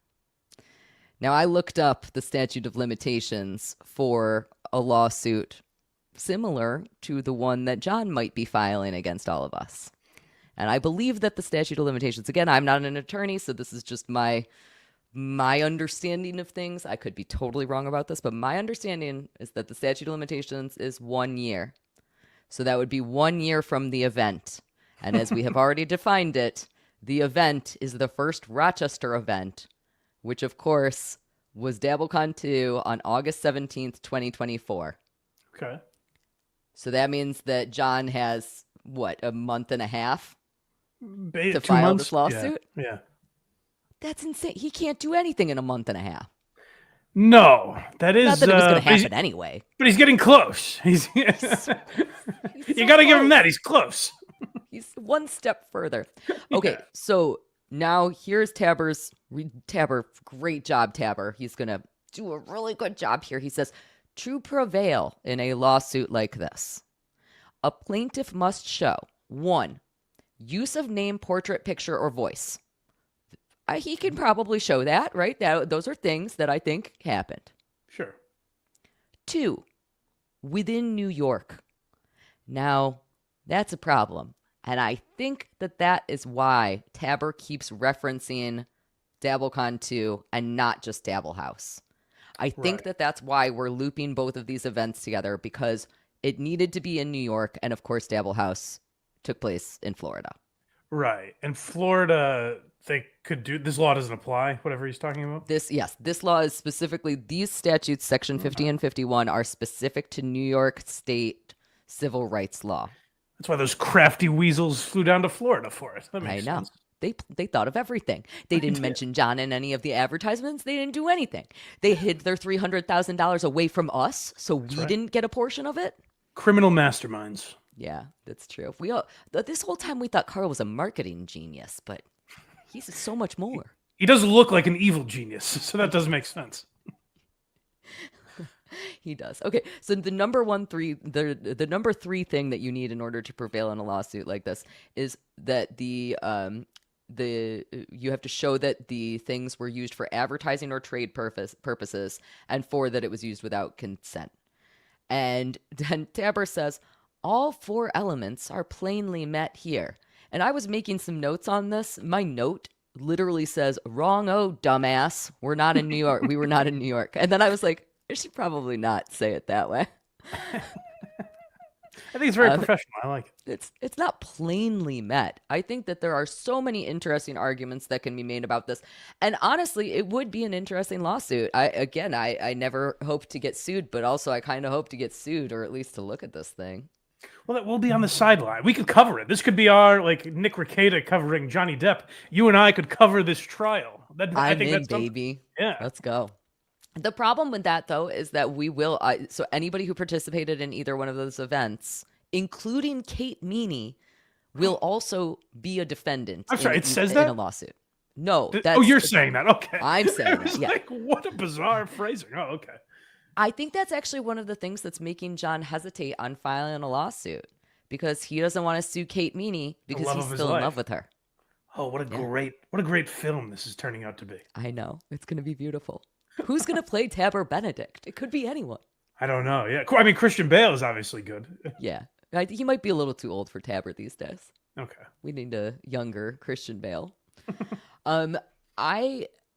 Now, I looked up the statute of limitations for a lawsuit similar to the one that John might be filing against all of us. And I believe that the statute of limitations, again, I'm not an attorney, so this is just my understanding of things. I could be totally wrong about this, but my understanding is that the statute of limitations is 1 year. So that would be 1 year from the event. And as we have already defined it, the event is the first Rochester event, which, of course, was DabbleCon 2 on August 17th, 2024. Okay. So that means that John has, a month and a half to 2 file months? this lawsuit? Yeah. That's insane. He can't do anything in a month and a half. No, that is... Not that it was going to happen anyway. But he's getting close. He's you got to give him that. He's close. He's one step further. Okay, so now here's Tabber. Great job, Tabber. He's going to do a really good job here. He says, to prevail in a lawsuit like this, a plaintiff must show, 1, use of name, portrait, picture, or voice. He can probably show that, right? Those are things that I think happened. Sure. 2, within New York. Now, that's a problem. And I think that is why Tabber keeps referencing DabbleCon 2 and not just Dabble House. I think that's why we're looping both of these events together, because it needed to be in New York, and of course Dabble House took place in Florida. Right. And Florida, they could do, this law doesn't apply, whatever he's talking about? This law is specifically, these statutes, Section 50 and 51, are specific to New York State civil rights law. That's why those crafty weasels flew down to Florida for it. That makes sense. They thought of everything. They didn't mention John in any of the advertisements. They didn't do anything. They hid their $300,000 away from us, so we didn't get a portion of it. Criminal masterminds. Yeah, that's true. This whole time we thought Karl was a marketing genius, but he's so much more. He does look like an evil genius, so that does make sense. He does. Okay, so the number three thing that you need in order to prevail in a lawsuit like this is that you have to show that the things were used for advertising or trade purposes, and that it was used without consent. And then Tabber says all 4 elements are plainly met here. And I was making some notes on this. My note literally says, "Wrong, oh dumbass. We're not in New York. We were not in New York." And then I was like, I should probably not say it that way. I think it's very professional. I like it. It's not plainly met. I think that there are so many interesting arguments that can be made about this. And honestly, it would be an interesting lawsuit. I never hope to get sued, but also I kind of hope to get sued, or at least to look at this thing. Well, that will be on the sideline. We could cover it. This could be our, like, Nick Rekieta covering Johnny Depp. You and I could cover this trial. I think that's baby. Yeah. Let's go. The problem with that, though, is that we will. So anybody who participated in either one of those events, including Kate Meany, will also be a defendant. I'm sorry, it says that in a lawsuit. No, you're saying that? Okay, I'm saying that. Yeah. Like, what a bizarre phrasing. Oh, okay. I think that's actually one of the things that's making John hesitate on filing a lawsuit, because he doesn't want to sue Kate Meany because he's still in love with her. Oh, what a great film this is turning out to be. I know. It's going to be beautiful. Who's going to play Tabber Benedict? It could be anyone. I don't know. Yeah. I mean, Christian Bale is obviously good. Yeah. He might be a little too old for Tabber these days. Okay. We need a younger Christian Bale.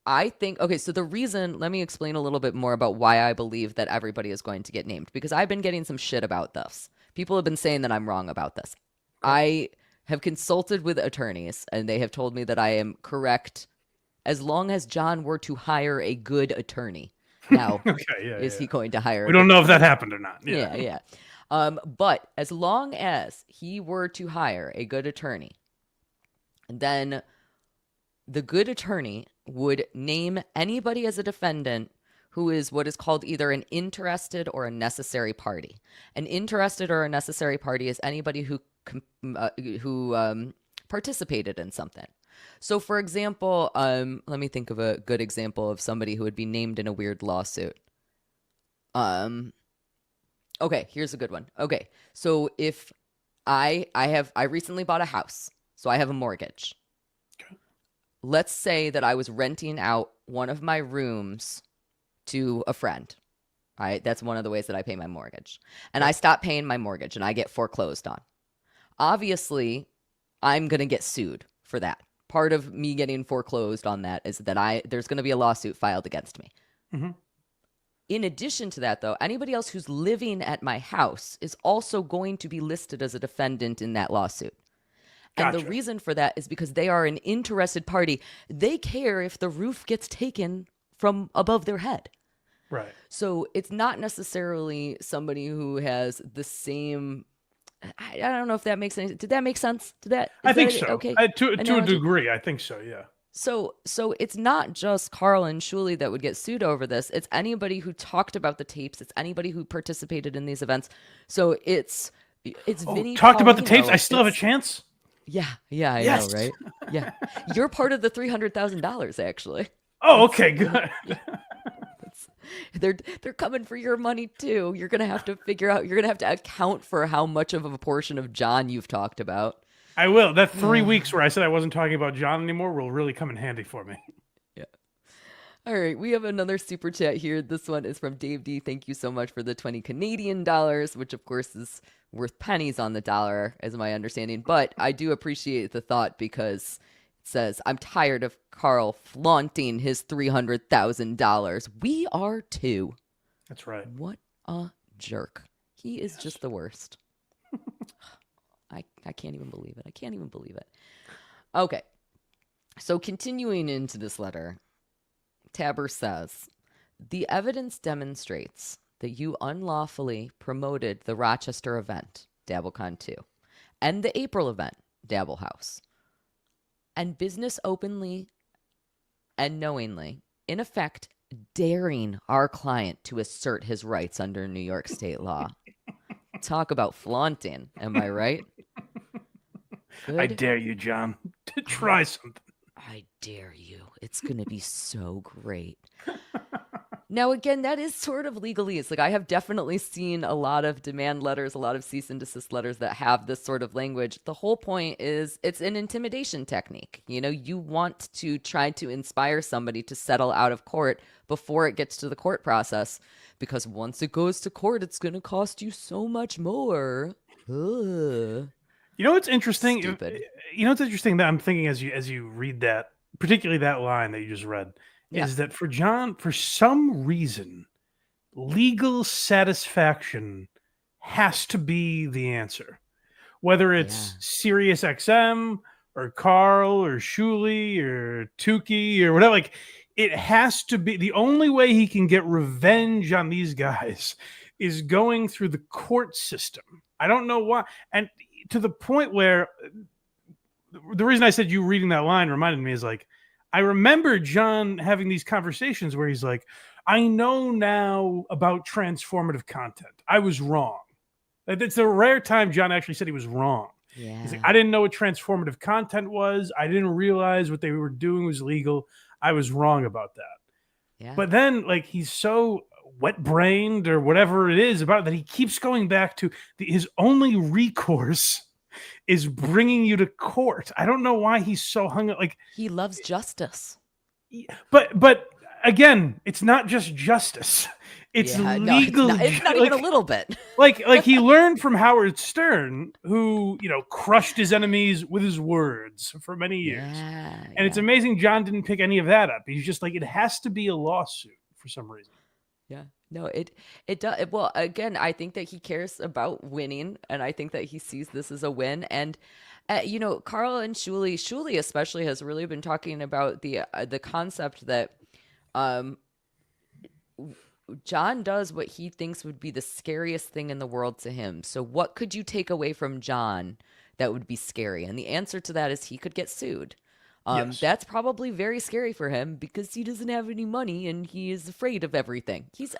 I think, okay, so the reason, let me explain a little bit more about why I believe that everybody is going to get named, because I've been getting some shit about this. People have been saying that I'm wrong about this. I have consulted with attorneys, and they have told me that I am correct as long as John were to hire a good attorney. Now, is he going to hire? We don't know if that happened or not. Yeah. But as long as he were to hire a good attorney, then the good attorney would name anybody as a defendant who is what is called either an interested or a necessary party. An interested or a necessary party is anybody who participated in something. So, for example, let me think of a good example of somebody who would be named in a weird lawsuit. Okay, here's a good one. Okay, so if I recently bought a house, so I have a mortgage. Okay. Let's say that I was renting out one of my rooms to a friend. All right, that's one of the ways that I pay my mortgage. And I stop paying my mortgage and I get foreclosed on. Obviously, I'm going to get sued for that. Part of me getting foreclosed on that is that there's going to be a lawsuit filed against me. Mm-hmm. In addition to that, though, anybody else who's living at my house is also going to be listed as a defendant in that lawsuit. And the reason for that is because they are an interested party. They care if the roof gets taken from above their head. Right. So it's not necessarily somebody who has the same... I don't know if that makes any... Did that make sense? I think so. Okay. To a degree, I think so, yeah. So it's not just Karl and Shuli that would get sued over this. It's anybody who talked about the tapes. It's anybody who participated in these events. So it's Vinny talked about the tapes? I still have a chance? Yeah, I know, right? Yeah. You're part of the $300,000, actually. Oh, okay, good. They're coming for your money too. You're gonna have to figure out. You're gonna have to account for how much of a portion of John you've talked about. I will. That 3 weeks where I said I wasn't talking about John anymore will really come in handy for me. Yeah. All right, we have another super chat here. This one is from Dave D. Thank you so much for the 20 Canadian dollars, which of course is worth pennies on the dollar, as my understanding. But I do appreciate the thought because it says, I'm tired of Karl flaunting his $300,000. We are too. That's right. What a jerk. He is just the worst. I can't even believe it. I can't even believe it. Okay. So continuing into this letter, Tabber says, the evidence demonstrates that you unlawfully promoted the Rochester event, DabbleCon 2, and the April event, Dabble House, and business openly and knowingly, in effect, daring our client to assert his rights under New York state law. Talk about flaunting, am I right? Good. I dare you, John, to try something. I dare you. It's going to be so great. Now, again, that is sort of legalese. Like, I have definitely seen a lot of demand letters, a lot of cease and desist letters that have this sort of language. The whole point is it's an intimidation technique. You know, you want to try to inspire somebody to settle out of court before it gets to the court process, because once it goes to court, it's going to cost you so much more. Ugh. You know what's interesting? Stupid. You know what's interesting that I'm thinking as you read that, particularly that line that you just read, is that for John, for some reason, legal satisfaction has to be the answer. Whether it's Sirius XM or Karl or Shuli or Tukey or whatever, like, it has to be. The only way he can get revenge on these guys is going through the court system. I don't know why. And to the point where the reason I said you reading that line reminded me is, like, I remember John having these conversations where he's like, I know now about transformative content. I was wrong. It's a rare time John actually said he was wrong. Yeah. He's like, I didn't know what transformative content was. I didn't realize what they were doing was legal. I was wrong about that. Yeah. But then, like, he's so wet-brained or whatever it is about it that he keeps going back to his only recourse is bringing you to court. I don't know why he's so hung up. Like, he loves justice. But again, it's not just justice. It's legal. No, it's not even a little bit. like he learned from Howard Stern, who, you know, crushed his enemies with his words for many years. And it's amazing John didn't pick any of that up. He's just like, it has to be a lawsuit for some reason. Yeah, no, it does. Well, again, I think that he cares about winning, and I think that he sees this as a win. And you know, Karl and Shuli especially has really been talking about the concept that John does what he thinks would be the scariest thing in the world to him. So what could you take away from John that would be scary? And the answer to that is he could get sued. That's probably very scary for him because he doesn't have any money and he is afraid of everything. He's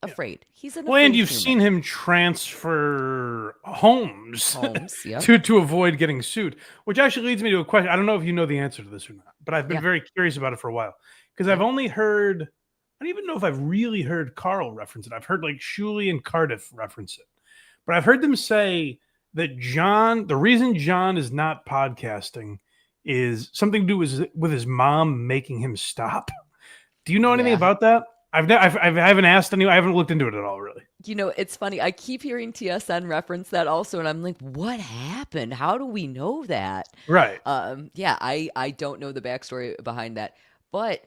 afraid. He's an and you've human. seen him transfer homes yeah. to avoid getting sued, which actually leads me to a question. I don't know if you know the answer to this or not, but I've been very curious about it for a while because I've only heard, I don't even know if I've really heard Karl reference it. I've heard like Shuli and Cardiff reference it, but I've heard them say that John, the reason John is not podcasting is something to do with his mom making him stop. Do you know anything about that? I haven't asked anyone. I haven't looked into it at all, really. You know, it's funny. I keep hearing TSN reference that also, and I'm like, what happened? How do we know that? Right. I don't know the backstory behind that, but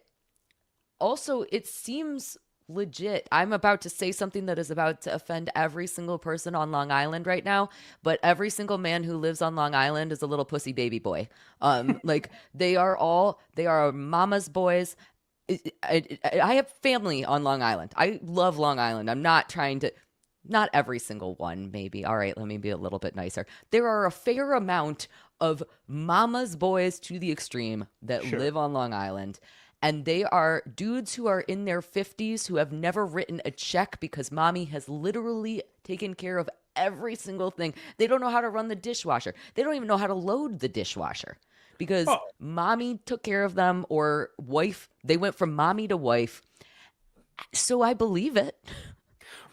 also it seems legit. I'm about to say something that is about to offend every single person on Long Island right now, but every single man who lives on Long Island is a little pussy baby boy. Like they are mama's boys. I have family on Long Island. I love Long Island. I'm not trying to, not every single one, maybe. All right, let me be a little bit nicer. There are a fair amount of mama's boys to the extreme that live on Long Island. And they are dudes who are in their 50s who have never written a check because mommy has literally taken care of every single thing. They don't know how to run the dishwasher. They don't even know how to load the dishwasher because mommy took care of them, or wife. They went from mommy to wife. So I believe it.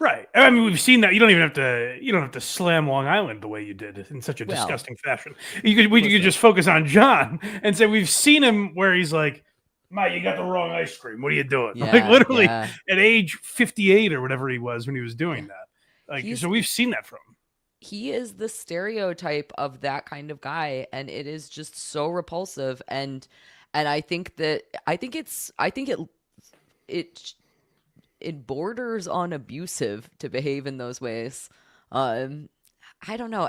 Right. I mean, we've seen that. You don't have to slam Long Island the way you did in such a disgusting fashion. We could just focus on John and say we've seen him where he's like, Mike, you got the wrong ice cream. What are you doing? Yeah, like literally yeah. at age 58 or whatever he was when he was doing that. Like, so we've seen that from him. He is the stereotype of that kind of guy, and it is just so repulsive. And I think it borders on abusive to behave in those ways. I don't know.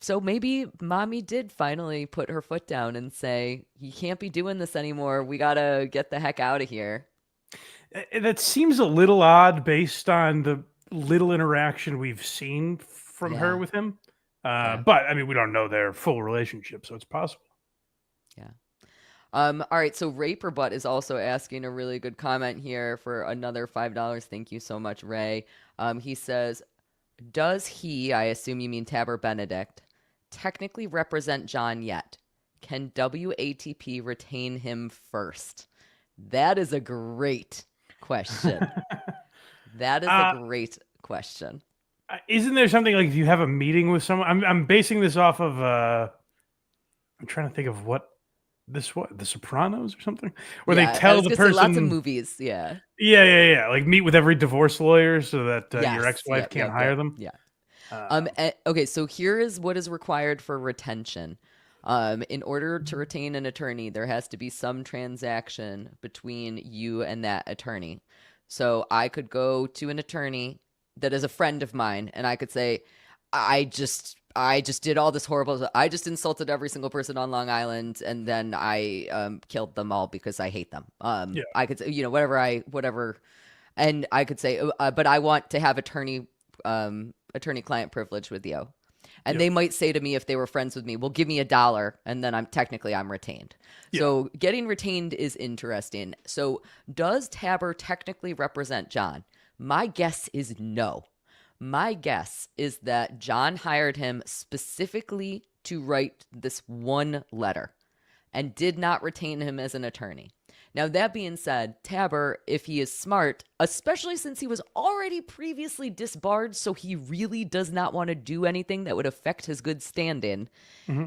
So maybe mommy did finally put her foot down and say, you can't be doing this anymore. We got to get the heck out of here. That seems a little odd based on the little interaction we've seen from her with him. But I mean, we don't know their full relationship, so it's possible. Yeah. All right. So Raper Butt is also asking a really good comment here for another $5. Thank you so much, Ray. He says, does he, I assume you mean Tabber Benedict, technically represent John yet? Can WATP retain him first? That is a great question. That is a great question. Isn't there something like if you have a meeting with someone? I'm basing this off of I'm trying to think of The Sopranos or something, where they tell the person. Lots of movies, yeah. Like meet with every divorce lawyer so that your ex-wife can't hire them. Yeah. Okay, so here is what is required for retention. In order to retain an attorney, there has to be some transaction between you and that attorney. So I could go to an attorney that is a friend of mine, and I could say, I just did all this horrible. I just insulted every single person on Long Island, and then I killed them all because I hate them. I could say, whatever, and I could say, but I want to have attorney-client privilege with you. And they might say to me, if they were friends with me, well, give me $1, and then I'm retained. Yeah. So getting retained is interesting. So does Tabber technically represent John? My guess is no. My guess is that John hired him specifically to write this one letter and did not retain him as an attorney. Now, that being said, Tabber, if he is smart, especially since he was already previously disbarred, so he really does not want to do anything that would affect his good stand-in,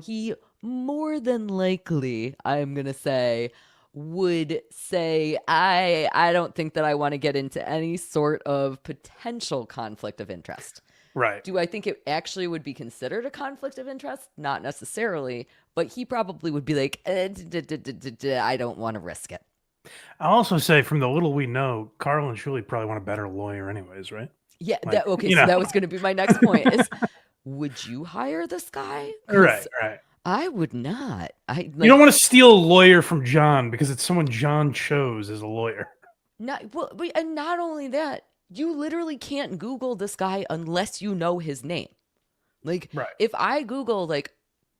he more than likely, I'm going to say, would say, I don't think that I want to get into any sort of potential conflict of interest. Right. Do I think it actually would be considered a conflict of interest? Not necessarily, but he probably would be like, I don't want to risk it. I'll also say, from the little we know, Karl and Shuli probably want a better lawyer anyways, right? Yeah, so that was going to be my next point is, would you hire this guy? Right. I would not. You don't want to steal a lawyer from John because it's someone John chose as a lawyer. And not only that, you literally can't Google this guy unless you know his name. Like, if I Google, like,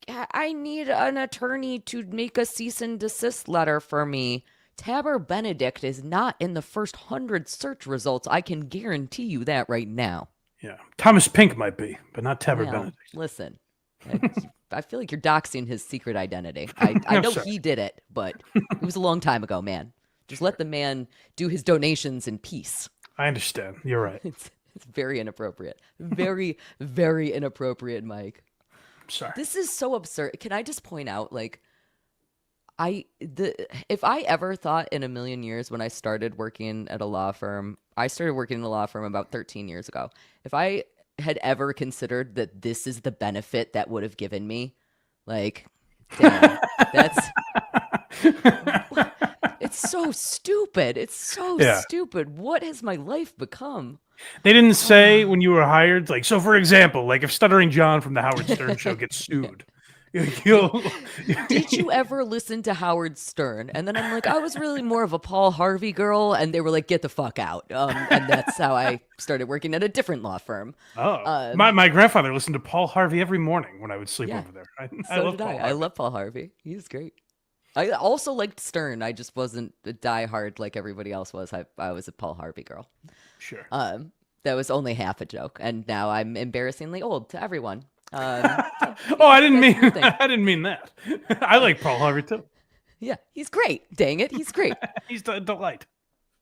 I need an attorney to make a cease and desist letter for me, Tabber Benedict is not in the first 100 search results. I can guarantee you that right now. Yeah. Thomas Pink might be, but not Tabber Benedict. Listen, I feel like you're doxing his secret identity. I know he did it, but it was a long time ago, man. Just let the man do his donations in peace. I understand. You're right. It's very inappropriate. Very, very inappropriate, Mike. Sorry. This is so absurd. Can I just point out, like, if I ever thought in a million years when I started working at a law firm, I started working in a law firm about 13 years ago. If I had ever considered that this is the benefit that would have given me, like, damn, it's so stupid. It's so stupid. What has my life become? They didn't say when you were hired, like, so for example, like if Stuttering John from the Howard Stern show gets sued, did you ever listen to Howard Stern? And then I'm like, I was really more of a Paul Harvey girl, and they were like, get the fuck out. And that's how I started working at a different law firm. My grandfather listened to Paul Harvey every morning when I would sleep over there. I love Paul Harvey. He's great. I also liked Stern. I just wasn't a diehard like everybody else was. I was a Paul Harvey girl. Sure. That was only half a joke, and now I'm embarrassingly old to everyone. I didn't mean that. I like Paul Harvey too. Yeah, he's great. Dang it, he's great. He's a delight.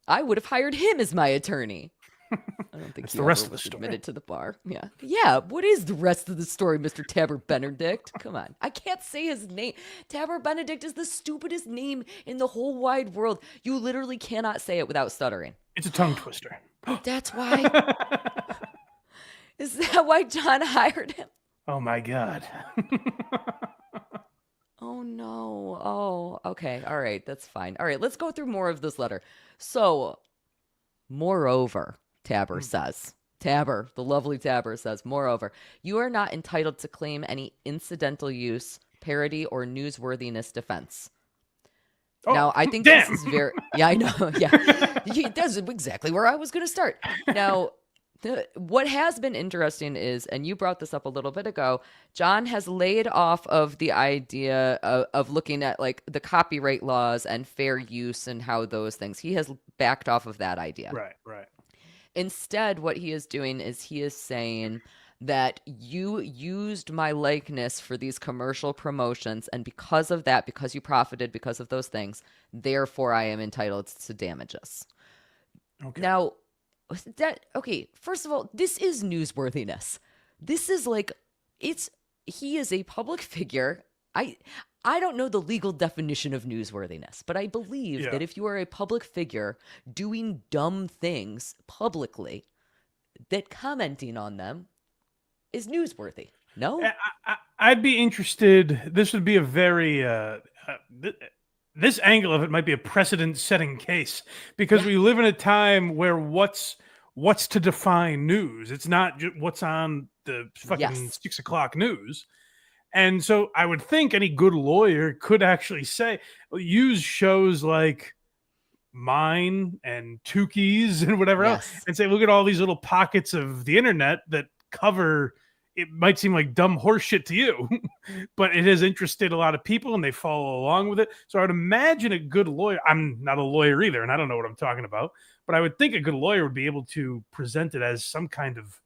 I would have hired him as my attorney. I don't think That's he the rest ever of the was story. admitted to the bar. Yeah. Yeah. What is the rest of the story, Mr. Tabber Benedict? Come on. I can't say his name. Tabber Benedict is the stupidest name in the whole wide world. You literally cannot say it without stuttering. It's a tongue twister. That's why. Is that why John hired him? Oh my God. Oh no. Oh, okay. All right. That's fine. All right. Let's go through more of this letter. So, moreover, Tabber says, Tabber, the lovely Tabber says, moreover, you are not entitled to claim any incidental use, parody, or newsworthiness defense. Oh, now, I think damn. this is very, yeah, I know. Yeah. That's exactly where I was going to start. Now, what has been interesting is, and you brought this up a little bit ago, John has laid off of the idea of looking at like the copyright laws and fair use and how those things, he has backed off of that idea. Right. Instead, what he is doing is he is saying that you used my likeness for these commercial promotions, and because of that, because you profited because of those things, therefore I am entitled to damages. Okay. Now, first of all, this is newsworthiness. This is like, he is a public figure. I don't know the legal definition of newsworthiness, but I believe that if you are a public figure doing dumb things publicly, that commenting on them is newsworthy. No? I'd be interested. This would be a very this angle of it might be a precedent-setting case, because we live in a time where what's to define news. It's not just what's on the fucking 6 o'clock news. And so I would think any good lawyer could actually use shows like mine and Tukey's and whatever else, and say, look at all these little pockets of the internet that cover. It might seem like dumb horse shit to you, but it has interested a lot of people and they follow along with it. So I would imagine a good lawyer, I'm not a lawyer either, and I don't know what I'm talking about, but I would think a good lawyer would be able to present it as some kind of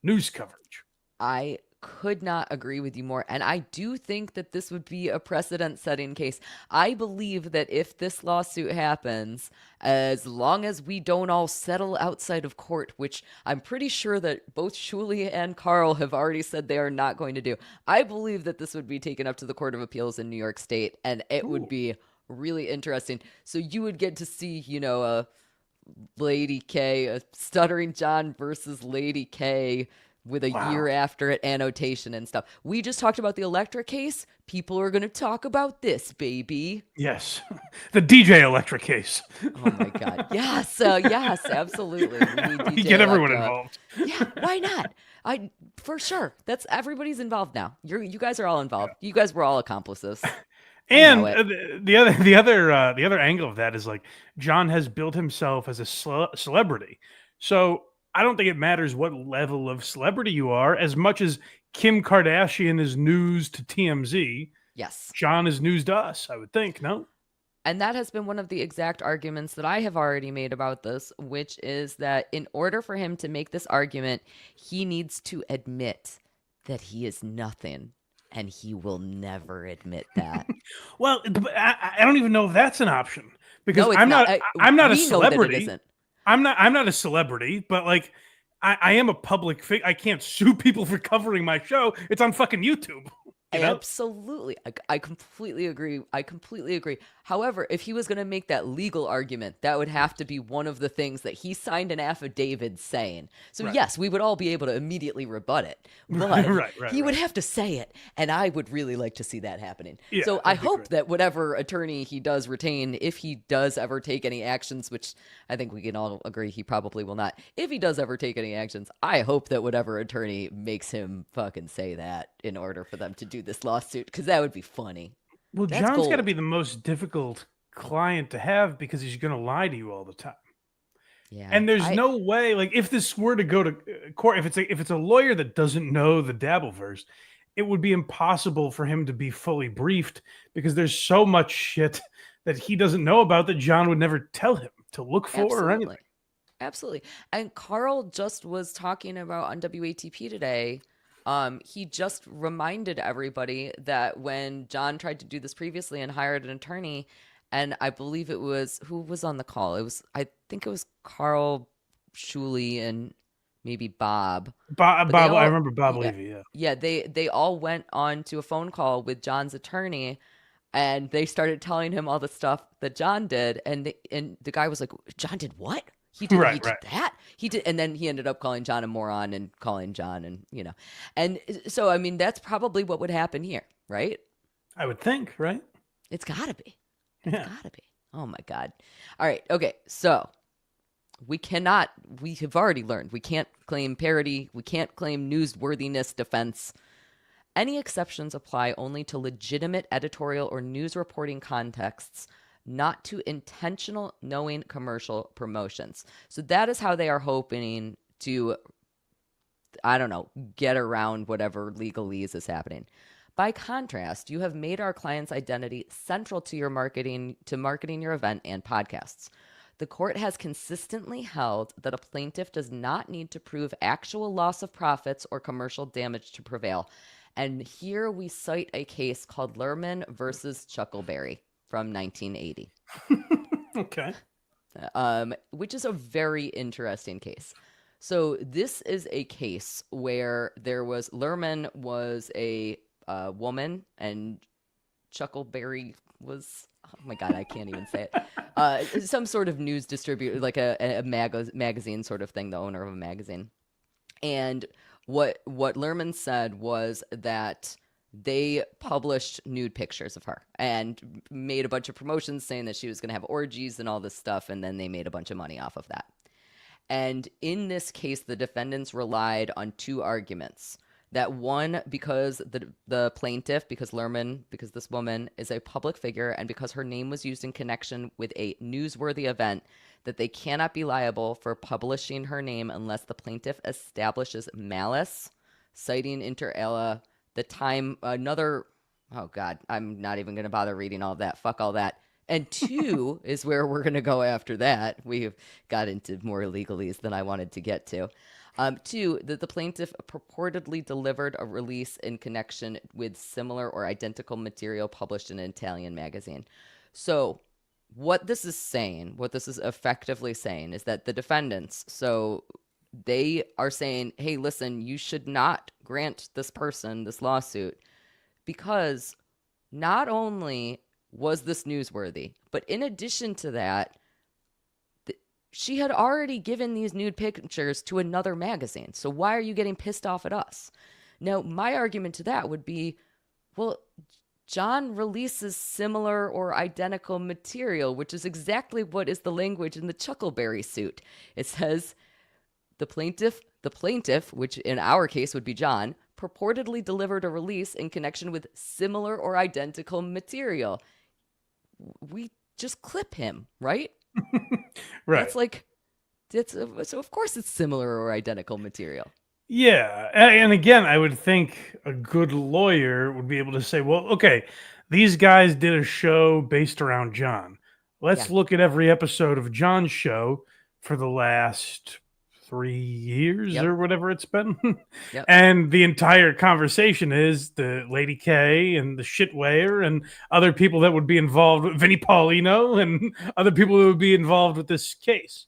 news coverage. I could not agree with you more. And I do think that this would be a precedent-setting case. I believe that if this lawsuit happens, as long as we don't all settle outside of court, which I'm pretty sure that both Shuli and Karl have already said they are not going to do, I believe that this would be taken up to the Court of Appeals in New York State, and it would be really interesting. So you would get to see, Lady K, a Stuttering John versus Lady K, with a year after it annotation and stuff. We just talked about the Electra case. People are going to talk about this, baby. Yes. The DJ Electra case. Oh my God. Yes. Yes, absolutely. You get everyone involved. Yeah. Why not? For sure. Everybody's involved now. You guys are all involved. You guys were all accomplices. And the other angle of that is like John has built himself as a celebrity. So I don't think it matters what level of celebrity you are, as much as Kim Kardashian is news to TMZ. Yes. John is news to us, I would think, no? And that has been one of the exact arguments that I have already made about this, which is that in order for him to make this argument, he needs to admit that he is nothing, and he will never admit that. Well, I don't even know if that's an option, because No, I'm not a we know that it celebrity. isn't. I'm not a celebrity, but like I am a public figure. I can't sue people for covering my show. It's on fucking YouTube. Absolutely. I completely agree. However, if he was going to make that legal argument, that would have to be one of the things that he signed an affidavit saying. So yes, we would all be able to immediately rebut it, but he would have to say it. And I would really like to see that happening. Yeah, so I hope that whatever attorney he does retain, if he does ever take any actions, which I think we can all agree he probably will not. If he does ever take any actions, I hope that whatever attorney makes him fucking say that in order for them to do this lawsuit, because that would be funny. Well, John's got to be the most difficult client to have, because he's going to lie to you all the time. Yeah, and there's no way, like, if this were to go to court, if it's a lawyer that doesn't know the Dabbleverse, it would be impossible for him to be fully briefed, because there's so much shit that he doesn't know about that John would never tell him to look for or anything. Absolutely. And Karl just was talking about on WATP today. He just reminded everybody that when John tried to do this previously and hired an attorney, and I believe it was, who was on the call? I think it was Karl Shuli and maybe Bob. Bob, But they all, I remember Bob yeah, Levy. Yeah. Yeah, they all went on to a phone call with John's attorney, and they started telling him all the stuff that John did, and the guy was like, "John did what? He did that? He did." And then he ended up calling John a moron and calling John, and and so I mean that's probably what would happen here, right? I would think, right? It's gotta be. Gotta be. Oh my God. All right. Okay. So we have already learned we can't claim parody. We can't claim newsworthiness defense. Any exceptions apply only to legitimate editorial or news reporting contexts, not to intentional, knowing commercial promotions. So that is how they are hoping to, I don't know, get around whatever legalese is happening. By contrast, you have made our client's identity central to your marketing your event and podcasts. The court has consistently held that a plaintiff does not need to prove actual loss of profits or commercial damage to prevail. And here we cite a case called Lerman versus Chuckleberry from 1980. Okay. Which is a very interesting case. So this is a case where Lerman was a woman and Chuckleberry was, oh my God, I can't even say it. Some sort of news distributor, like a magazine sort of thing, the owner of a magazine. And what Lerman said was that they published nude pictures of her and made a bunch of promotions saying that she was going to have orgies and all this stuff, and then they made a bunch of money off of that. And in this case, the defendants relied on two arguments. That one, because the plaintiff, because this woman is a public figure, and because her name was used in connection with a newsworthy event, that they cannot be liable for publishing her name unless the plaintiff establishes malice, citing inter alia, the time, another, oh God, I'm not even going to bother reading all that. Fuck all that. And two is where we're going to go after that. We've got into more legalese than I wanted to get to. Two, that the plaintiff purportedly delivered a release in connection with similar or identical material published in an Italian magazine. So what this is effectively saying is that the defendants, so they are saying, hey, listen, you should not grant this person this lawsuit because not only was this newsworthy, but in addition to that, she had already given these nude pictures to another magazine. So why are you getting pissed off at us? Now, my argument to that would be, well, John releases similar or identical material, which is exactly what is the language in the Chuckleberry suit. It says the plaintiff, which in our case would be John, purportedly delivered a release in connection with similar or identical material. We just clip him, right? Right. So of course it's similar or identical material. Yeah. And again, I would think a good lawyer would be able to say, well, okay, these guys did a show based around John. Let's look at every episode of John's show for the last 3 years or whatever it's been. And the entire conversation is the Lady K and the shitweigher and other people that would be involved, Vinnie Paulino and other people who would be involved with this case.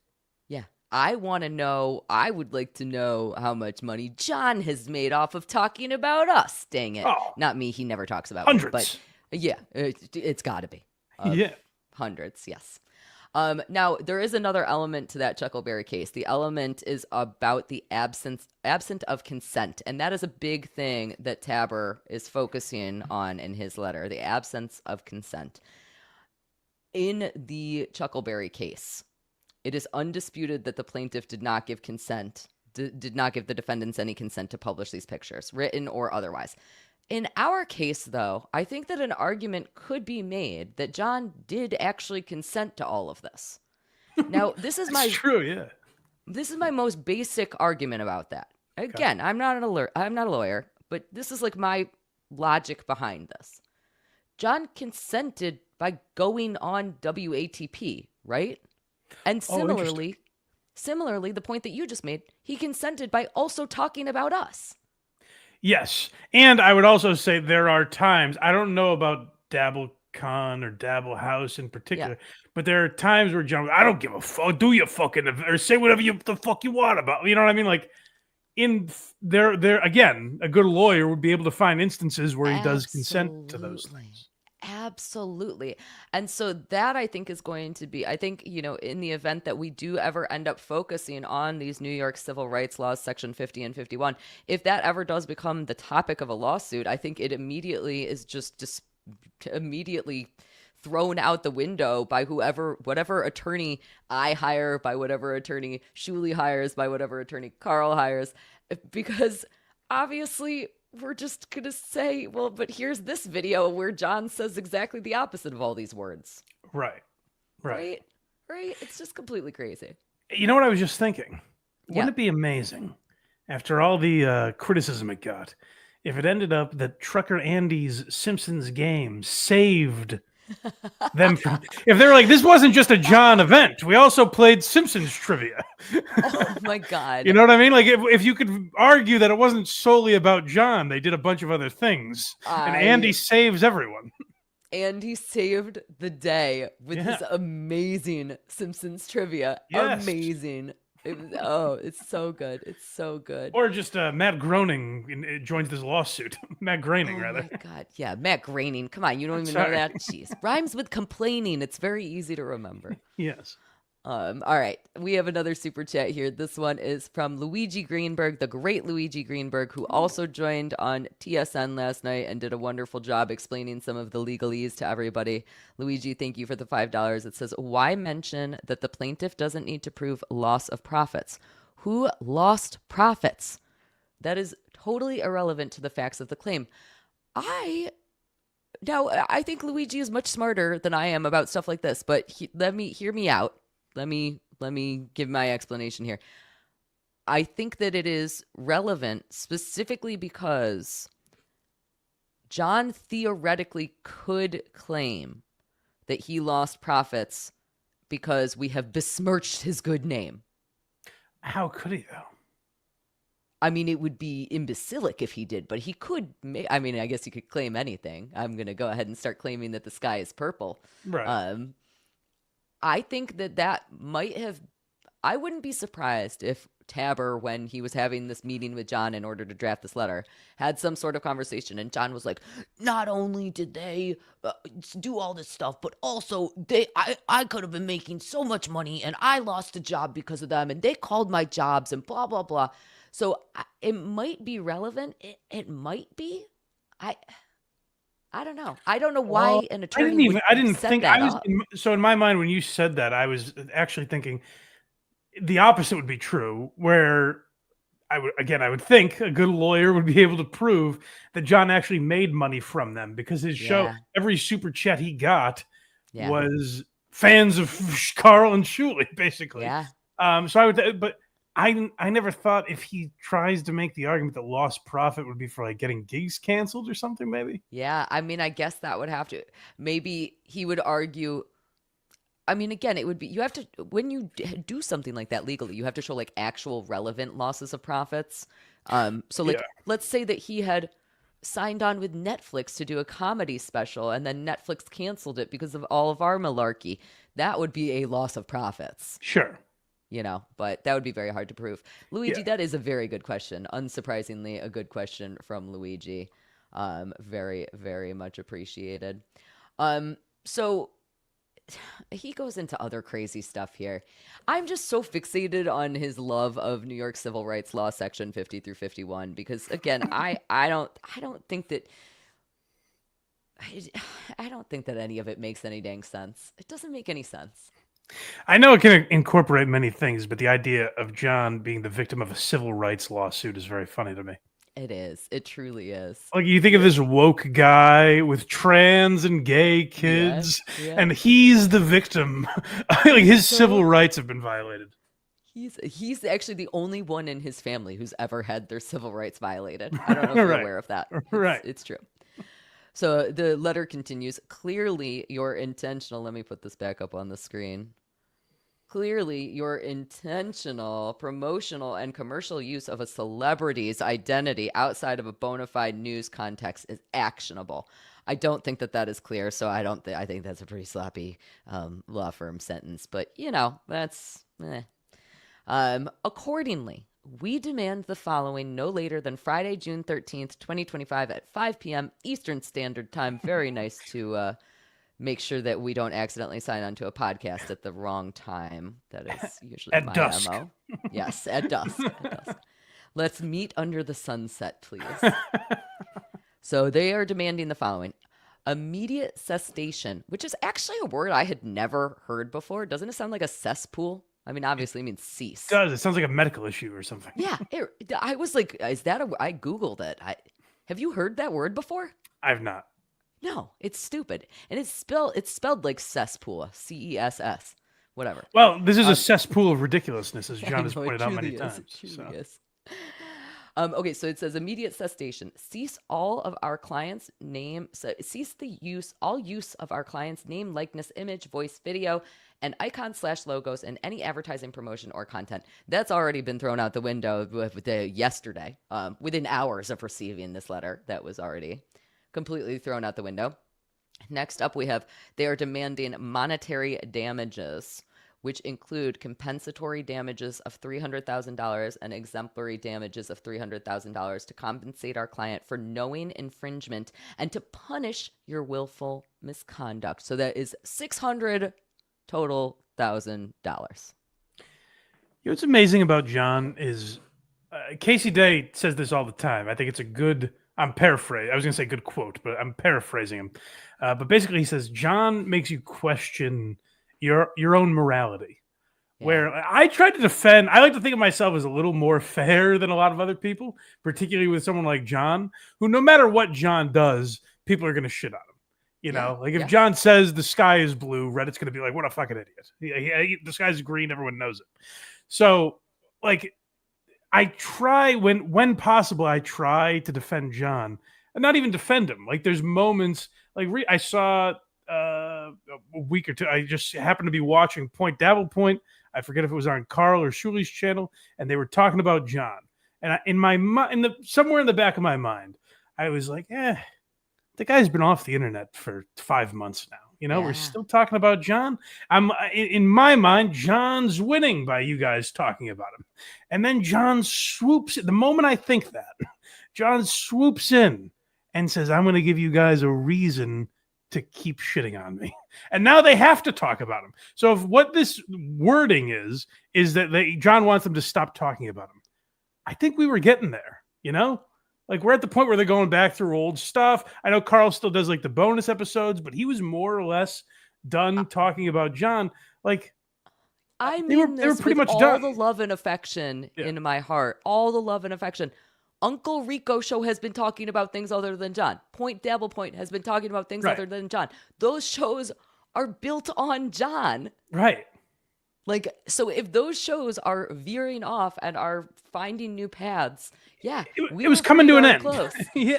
Yeah. I would like to know how much money John has made off of talking about us. Dang it. Oh, not me. He never talks about hundreds. me. But yeah, it's got to be. Hundreds, yes. Now, there is another element to that Chuckleberry case. The element is about the absent of consent, and that is a big thing that Tabber is focusing on in his letter, the absence of consent. In the Chuckleberry case, it is undisputed that the plaintiff did not give consent, did not give the defendants any consent to publish these pictures, written or otherwise. In our case, though, I think that an argument could be made that John did actually consent to all of this. Now, this is true, yeah. This is my most basic argument about that. Again, I'm not a lawyer, but this is like my logic behind this. John consented by going on WATP, right? And similarly, the point that you just made, he consented by also talking about us. Yes. And I would also say there are times, I don't know about Con or Dabble House in particular. But there are times where John, I don't give a fuck. Do you fucking or say whatever the fuck you want about? You know what I mean? Like in there again, a good lawyer would be able to find instances where he does consent to those things. Absolutely. And so that I think is going to be, I think, in the event that we do ever end up focusing on these New York civil rights laws, section 50 and 51, if that ever does become the topic of a lawsuit, I think it immediately is just immediately thrown out the window by whatever attorney I hire, by whatever attorney Shuli hires, by whatever attorney Karl hires, because obviously we're just going to say, well, but here's this video where John says exactly the opposite of all these words. Right. It's just completely crazy. You know what I was just thinking? Wouldn't it be amazing, after all the criticism it got, if it ended up that Trucker Andy's Simpsons game saved them from, if they're like, this wasn't just a John event, we also played Simpsons trivia. Oh my God. You know what I mean? Like if you could argue that it wasn't solely about John, they did a bunch of other things, and Andy saves everyone. Andy saved the day with his amazing Simpsons trivia. Yes. Amazing. It's so good. It's so good. Or just Matt Groening joins this lawsuit. Matt Groening, rather. Oh, my God. Yeah, Matt Groening. Come on, you don't even know that? Jeez. Rhymes with complaining. It's very easy to remember. Yes. All right. We have another super chat here. This one is from Luigi Greenberg, the great Luigi Greenberg, who also joined on TSN last night and did a wonderful job explaining some of the legalese to everybody. Luigi, thank you for the $5. It says, why mention that the plaintiff doesn't need to prove loss of profits? Who lost profits? That is totally irrelevant to the facts of the claim. I think Luigi is much smarter than I am about stuff like this, but hear me out. Let me give my explanation here. I think that it is relevant specifically because John theoretically could claim that he lost profits because we have besmirched his good name. How could he, though? I mean, it would be imbecilic if he did, but he could. I mean, I guess he could claim anything. I'm going to go ahead and start claiming that the sky is purple. Right. I think that might have, I wouldn't be surprised if Tabber, when he was having this meeting with John in order to draft this letter, had some sort of conversation. And John was like, not only did they do all this stuff, but also I could have been making so much money and I lost a job because of them. And they called my jobs and blah, blah, blah. So it might be relevant. It might be. I don't know. I don't know why an attorney I didn't think so in my mind when you said that, I was actually thinking the opposite would be true, where I would think a good lawyer would be able to prove that John actually made money from them because his show, every super chat he got was fans of Karl and Shuli, basically. Yeah. So I would, but I never thought if he tries to make the argument that lost profit would be for like getting gigs canceled or something, maybe. Yeah, I mean, I guess that would have to. Maybe he would argue. I mean, again, it would be you have to when you do something like that legally, you have to show like actual relevant losses of profits. So like, let's say that he had signed on with Netflix to do a comedy special, and then Netflix canceled it because of all of our malarkey. That would be a loss of profits. Sure. But that would be very hard to prove. Luigi, that is a very good question. Unsurprisingly, a good question from Luigi. Very, very much appreciated. So he goes into other crazy stuff here. I'm just so fixated on his love of New York civil rights law section 50 through 51 because again, I don't think that any of it makes any dang sense. It doesn't make any sense. I know it can incorporate many things, but the idea of John being the victim of a civil rights lawsuit is very funny to me. It is. It truly is. Like you think of this woke guy with trans and gay kids, and he's the victim. Like his civil rights have been violated. He's actually the only one in his family who's ever had their civil rights violated. I don't know if you're aware of that. It's true. So the letter continues. Clearly, your intentional. Let me put this back up on the screen. Clearly, your intentional, promotional, and commercial use of a celebrity's identity outside of a bona fide news context is actionable. I don't think that is clear, so I think that's a pretty sloppy law firm sentence. But that's. Accordingly, we demand the following no later than Friday, June 13th, 2025 at 5 p.m. Eastern Standard Time. Very nice to make sure that we don't accidentally sign on to a podcast at the wrong time. That is usually at my dusk. MO. Yes, at dusk. Let's meet under the sunset, please. So they are demanding the following. Immediate cessation, which is actually a word I had never heard before. Doesn't it sound like a cesspool? I mean, obviously it means cease. It does. It sounds like a medical issue or something. Yeah. I was like, is that I Googled it. Have you heard that word before? I've not. No, it's stupid. And it's spelled like cesspool, C-E-S-S, whatever. Well, this is a cesspool of ridiculousness, as John has pointed out many times. Okay, so it says immediate cessation. Cease all of our clients' name. So cease all use of our clients' name, likeness, image, voice, video, and icon/logos in any advertising, promotion, or content. That's already been thrown out the window yesterday. Within hours of receiving this letter, that was already completely thrown out the window. Next up, we have they are demanding monetary damages, which include compensatory damages of $300,000 and exemplary damages of $300,000 to compensate our client for knowing infringement and to punish your willful misconduct. So that is $600,000 total. What's amazing about John is Casey Day says this all the time. I think it's a good. I'm paraphrasing. I was going to say good quote, but I'm paraphrasing him. But basically, he says John makes you question your own morality. Yeah. Where I tried to defend, I like to think of myself as a little more fair than a lot of other people, particularly with someone like John, who no matter what John does, people are going to shit on him. You know, like if John says the sky is blue, Reddit's going to be like, what a fucking idiot. The sky's green, everyone knows it. So, like, I try when possible, I try to defend John and not even defend him. Like there's moments like I saw a week or two. I just happened to be watching Point Dabble Point. I forget if it was on Karl or Shuli's channel, and they were talking about John. And somewhere in the back of my mind, I was like, the guy's been off the internet for 5 months now. You know, we're still talking about John. In my mind, John's winning by you guys talking about him. And then John swoops. The moment I think that, John swoops in and says, I'm going to give you guys a reason to keep shitting on me. And now they have to talk about him. So if what this wording is that John wants them to stop talking about him. I think we were getting there, you know? Like, we're at the point where they're going back through old stuff. I know Karl still does, like, the bonus episodes, but he was more or less done talking about John. Like, they were pretty much done. All the love and affection in my heart. All the love and affection. Uncle Rico Show has been talking about things other than John. Point Dabble Point has been talking about things other than John. Those shows are built on John. Right. Like, so if those shows are veering off and are finding new paths, it was coming to an end. Close. We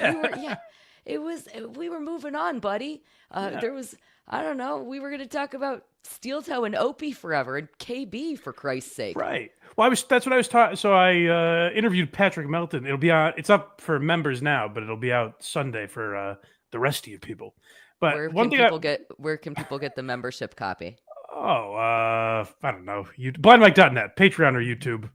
were moving on, buddy. There was, I don't know, we were going to talk about Steel Toe and Opie forever and KB for Christ's sake. Right. Well, that's what I was taught. So I interviewed Patrick Melton. It'll be on. It's up for members now, but it'll be out Sunday for the rest of you people. But where can people get the membership copy? Oh, I don't know. blindmike.net, Patreon or YouTube.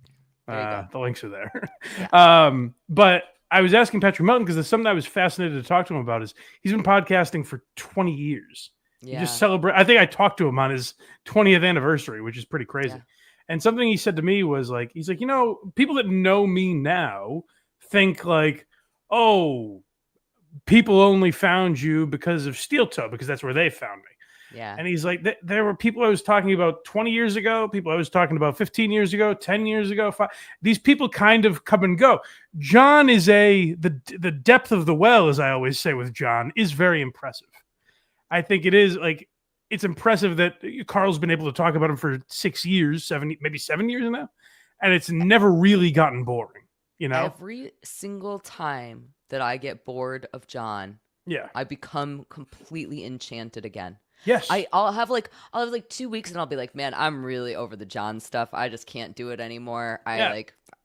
The links are there. Yeah. But I was asking Patrick Melton because there's something I was fascinated to talk to him about. Is he's been podcasting for 20 years. Yeah. He just celebrate. I think I talked to him on his 20th anniversary, which is pretty crazy. Yeah. And something he said to me was like, he's like, you know, people that know me now think like, oh, people only found you because of Steel Toe, because that's where they found me. Yeah. And he's like, there were people I was talking about 20 years ago, people I was talking about 15 years ago, 10 years ago. These people kind of come and go. John is the depth of the well, as I always say with John, is very impressive. I think it is like, it's impressive that Karl's been able to talk about him for 6 years, maybe 7 years now. And it's never really gotten boring, you know? Every single time that I get bored of John, I become completely enchanted again. Yes. I'll have like 2 weeks and I'll be like, man, I'm really over the John stuff. I just can't do it anymore.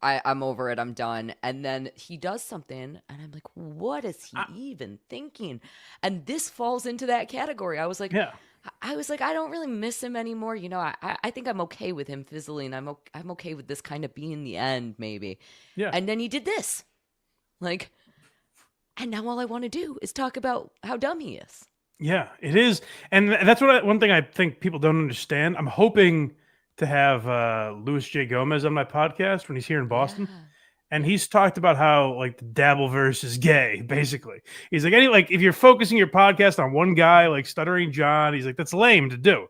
I'm over it. I'm done. And then he does something, and I'm like, what is he even thinking? And this falls into that category. I was like, I don't really miss him anymore. You know, I think I'm okay with him fizzling. I'm okay with this kind of being the end, maybe. Yeah. And then he did this, like, and now all I want to do is talk about how dumb he is. Yeah, it is, and that's one thing I think people don't understand. I'm hoping to have Louis J. Gomez on my podcast when he's here in Boston. Yeah. And he's talked about how like the Dabbleverse is gay, basically. He's like, if you're focusing your podcast on one guy, like Stuttering John, he's like, that's lame to do.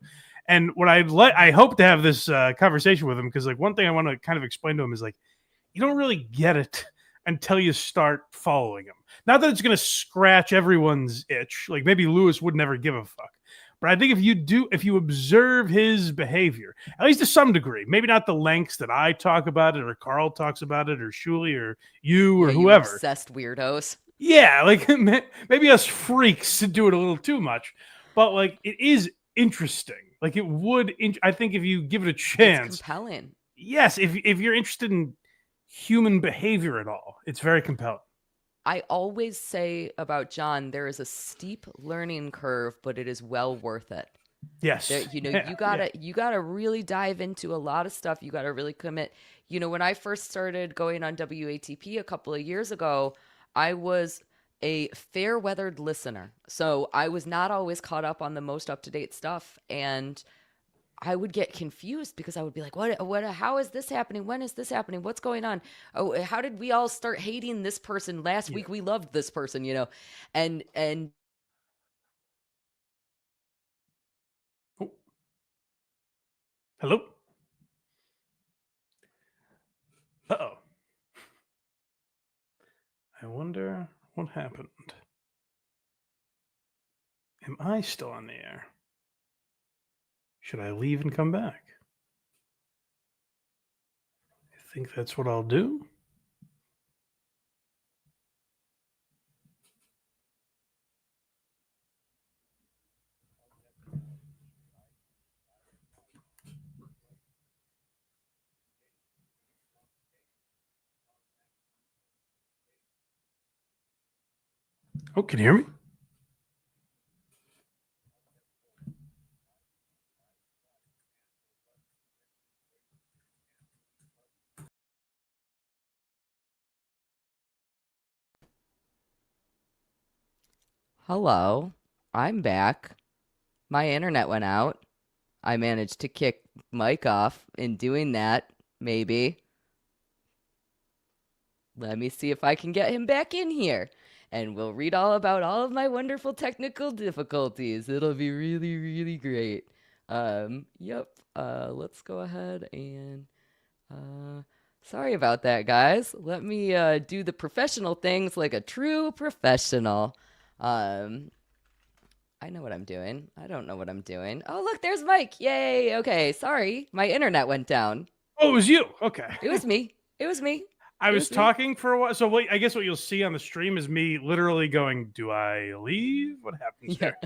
And what I hope to have this conversation with him, because like one thing I want to kind of explain to him is like, you don't really get it until you start following him. Not that it's going to scratch everyone's itch. Like maybe Lewis would never give a fuck. But I think if you observe his behavior, at least to some degree, maybe not the lengths that I talk about it or Karl talks about it or Shuli or you or whoever. You obsessed weirdos. Yeah, like maybe us freaks do it a little too much. But like it is interesting. Like it would, I think if you give it a chance. It's compelling. Yes, if you're interested in human behavior at all, it's very compelling. I always say about John, there is a steep learning curve, but it is well worth it. Yes. You gotta really dive into a lot of stuff. You gotta really commit. You know, when I first started going on WATP a couple of years ago, I was a fair weathered listener. So I was not always caught up on the most up-to-date stuff. And I would get confused because I would be like, what, how is this happening? When is this happening? What's going on? Oh, how did we all start hating this person? Last week we loved this person, you know? And hello? Uh-oh. I wonder what happened. Am I still on the air? Should I leave and come back? I think that's what I'll do. Oh, can you hear me? hello, I'm back. My internet went out. I managed to kick Mike off in doing that, maybe. Let me see if I can get him back in here. And we'll read all about all of my wonderful technical difficulties. It'll be really, really great. Let's go ahead and... sorry about that, guys. Let me do the professional things like a true professional. I know what I'm doing. I don't know what I'm doing. Oh, look, there's Mike. Yay. Okay, sorry. My internet went down. Oh, it was you. Okay. It was me. It was me. I was talking for a while. So I guess what you'll see on the stream is me literally going, do I leave? What happens here?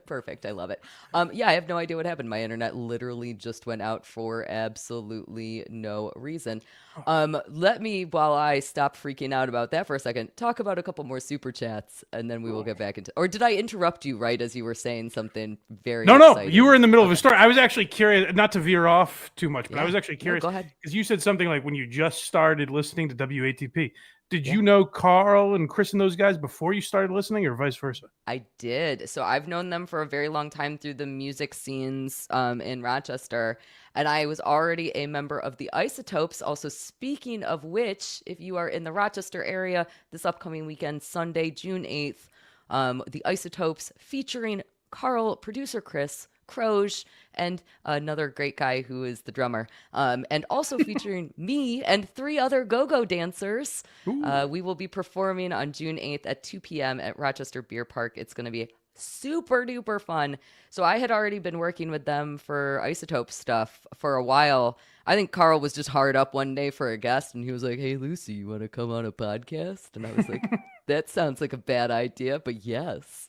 Perfect. I love it. I have no idea what happened. My internet literally just went out for absolutely no reason. Let me, while I stop freaking out about that for a second, talk about a couple more super chats, and then we will get back into... Or did I interrupt you right as you were saying something very exciting? No, you were in the middle of a story. I was actually curious, not to veer off too much, but I was actually curious. No, go ahead. Because you said something like when you just started listening to WATP. Did you know Karl and Chris and those guys before you started listening, or vice versa? I did. So I've known them for a very long time through the music scenes in Rochester, and I was already a member of the Isotopes. Also, speaking of which, if you are in the Rochester area this upcoming weekend, Sunday, June 8th, the Isotopes featuring Karl, producer Chris, Croge, and another great guy who is the drummer, and also featuring me and 3 other go-go dancers. We will be performing on June 8th at 2 p.m. at Rochester Beer Park. It's going to be super duper fun. So I had already been working with them for Isotope stuff for a while. I think Karl was just hard up one day for a guest, and he was like, "Hey, Lucy, you want to come on a podcast?" And I was like, that sounds like a bad idea, but yes.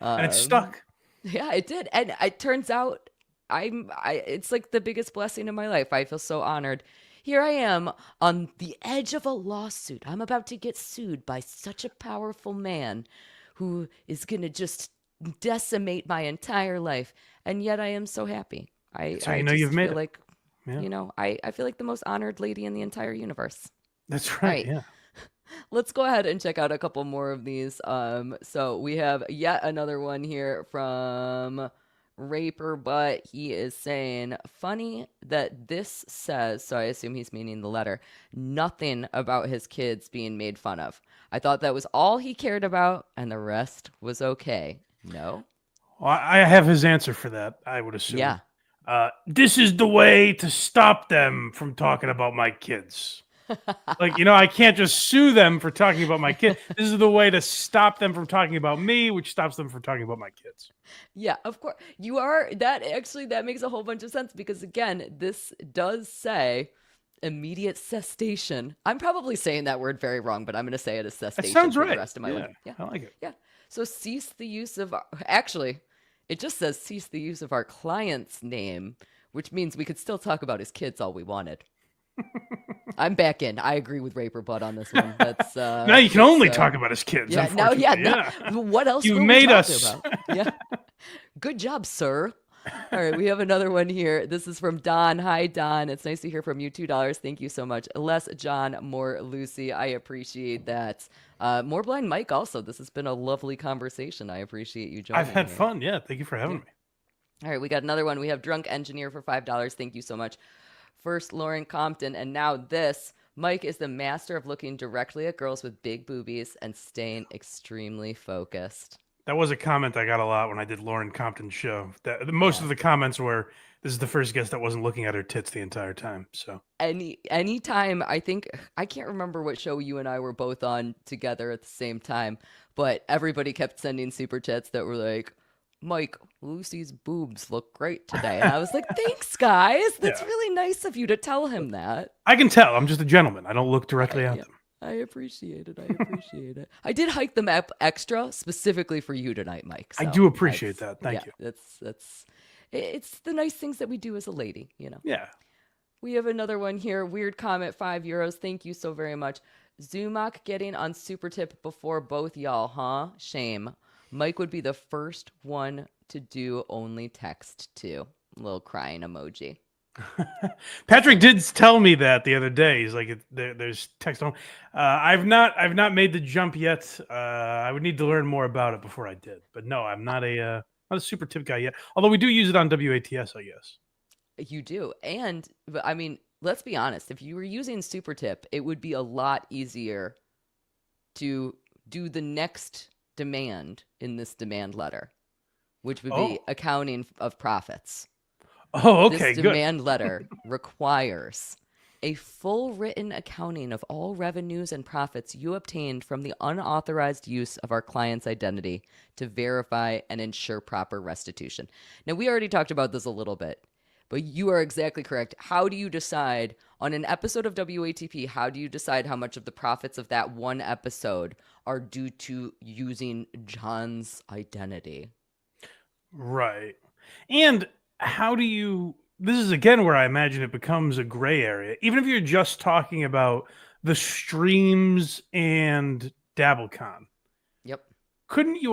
And it stuck. Yeah, it did. And it turns out it's like the biggest blessing in my life. I feel so honored. Here I am on the edge of a lawsuit. I'm about to get sued by such a powerful man who is going to just decimate my entire life. And yet I am so happy. So you've made it. Like, I feel like the most honored lady in the entire universe. That's right. Yeah. Let's go ahead and check out a couple more of these. So we have yet another one here from Raper, but he is saying, funny that this says, so I assume he's meaning the letter, nothing about his kids being made fun of. I thought that was all he cared about, and the rest was okay. No? Well, I have his answer for that, I would assume. Yeah. This is the way to stop them from talking about my kids. Like, I can't just sue them for talking about my kids. This is the way to stop them from talking about me, which stops them from talking about my kids. Yeah, of course. You are that makes a whole bunch of sense because again, this does say immediate cessation. I'm probably saying that word very wrong, but I'm going to say it as cessation sounds for right. the rest of my life. Yeah. I like it. Yeah. So cease the use of actually, it just says cease the use of our client's name, which means we could still talk about his kids all we wanted. I'm back in. I agree with Raper Butt on this one. That's now you can only talk about his kids. Yeah. Now, what else? You made us. About? Yeah. Good job, sir. All right, we have another one here. This is from Don. Hi, Don. It's nice to hear from you. $2. Thank you so much. Less John, more Lucy. I appreciate that. More Blind Mike. Also, this has been a lovely conversation. I appreciate you joining. I've had fun. Yeah, thank you for having me. All right, we got another one. We have Drunk Engineer for $5. Thank you so much. First, Lauren Compton, and now this. Mike is the master of looking directly at girls with big boobies and staying extremely focused. That was a comment I got a lot when I did Lauren Compton's show. Most of the comments were, this is the first guest that wasn't looking at her tits the entire time. So anytime, I can't remember what show you and I were both on together at the same time, but everybody kept sending super chats that were like, Mike, Lucy's boobs look great today. And I was like, thanks, guys. That's really nice of you to tell him that. I can tell. I'm just a gentleman. I don't look directly at them. I appreciate it. I did hike them up extra specifically for you tonight, Mike. So I do appreciate that. Thank you. It's the nice things that we do as a lady, Yeah. We have another one here. Weird comment, €5. Thank you so very much. Zumach getting on super tip before both y'all, huh? Shame. Mike would be the first one to do only text too. Little crying emoji. Patrick did tell me that the other day. He's like, there's text on. I've not made the jump yet. I would need to learn more about it before I did. But no, I'm not a super tip guy yet. Although we do use it on WATS, I guess. You do. And I mean, let's be honest. If you were using super tip, it would be a lot easier to do the next demand in this demand letter, which would be accounting of profits. Oh, okay, this demand letter requires a full written accounting of all revenues and profits you obtained from the unauthorized use of our client's identity to verify and ensure proper restitution. Now, we already talked about this a little bit, but you are exactly correct. How do you decide on an episode of WATP, how do you decide how much of the profits of that one episode are due to using John's identity? Right. And how do you, this is again where I imagine it becomes a gray area. Even if you're just talking about the streams and DabbleCon. Yep. Couldn't you,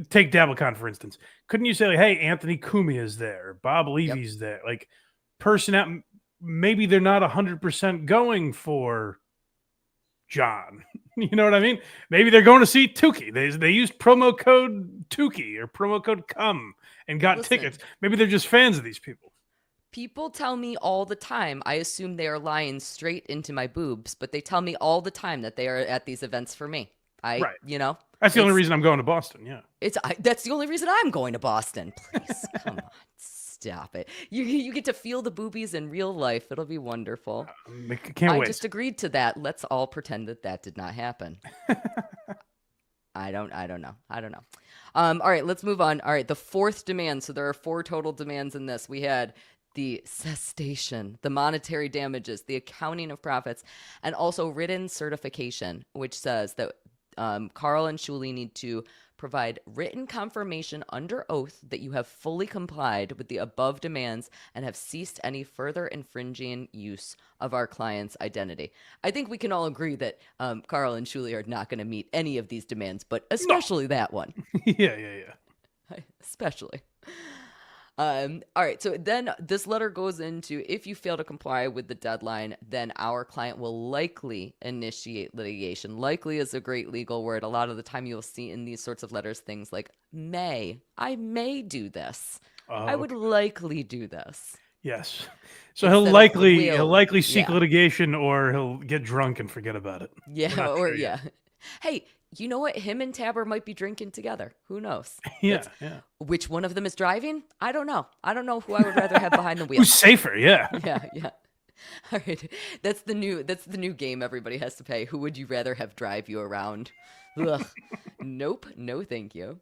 take DabbleCon, for instance, couldn't you say, like, hey, Anthony Cumia is there, Bob Levy's there, like, person maybe they're not 100% going for John. You know what I mean? Maybe they're going to see Tukey. They used promo code Tukey or promo code CUM and got tickets. Maybe they're just fans of these people. People tell me all the time, I assume they are lying straight into my boobs, but they tell me all the time that they are at these events for me. That's the only reason I'm going to Boston. Yeah. That's the only reason I'm going to Boston. Please, come on. Stop it. You get to feel the boobies in real life. It'll be wonderful. Can't wait. I just agreed to that. Let's all pretend that did not happen. I don't know. All right, let's move on. All right, the fourth demand. So there are 4 total demands in this. We had the cessation, the monetary damages, the accounting of profits, and also written certification, which says that Karl and Shuli need to provide written confirmation under oath that you have fully complied with the above demands and have ceased any further infringing use of our client's identity. I think we can all agree that Karl and Shuli are not going to meet any of these demands, but especially that one. Yeah. Especially. All right. So then this letter goes into, if you fail to comply with the deadline, then our client will likely initiate litigation. Likely is a great legal word. A lot of the time you'll see in these sorts of letters things like may. I may do this. I would likely do this. Yes. So he'll likely seek litigation, or he'll get drunk and forget about it. Yeah. Or yeah. Hey, you know what? Him and Tabber might be drinking together. Who knows? Yeah. Which one of them is driving? I don't know. I don't know who I would rather have behind the wheel. Who's safer? Yeah. Yeah. All right. That's the new game everybody has to play. Who would you rather have drive you around? Ugh. Nope. No, thank you.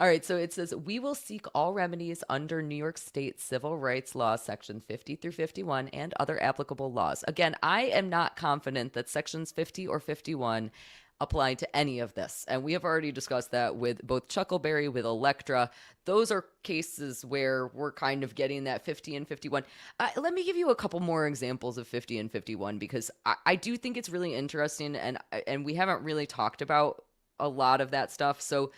All right. So it says, we will seek all remedies under New York State Civil Rights Law, Section 50 through 51, and other applicable laws. Again, I am not confident that Sections 50 or 51 apply to any of this. And we have already discussed that with both Chuckleberry, with Electra. Those are cases where we're kind of getting that 50 and 51. Let me give you a couple more examples of 50 and 51, because I do think it's really interesting, and we haven't really talked about a lot of that stuff. So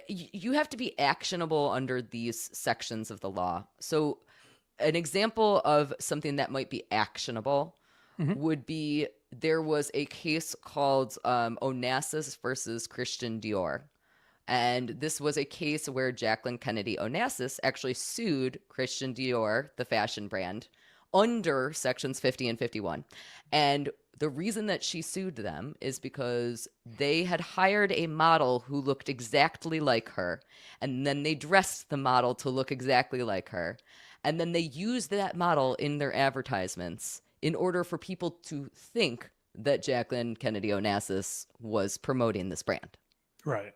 you have to be actionable under these sections of the law. So an example of something that might be actionable would be, there was a case called Onassis versus Christian Dior. And this was a case where Jacqueline Kennedy Onassis actually sued Christian Dior, the fashion brand, under Sections 50 and 51. And the reason that she sued them is because they had hired a model who looked exactly like her. And then they dressed the model to look exactly like her. And then they used that model in their advertisements in order for people to think that Jacqueline Kennedy Onassis was promoting this brand. Right.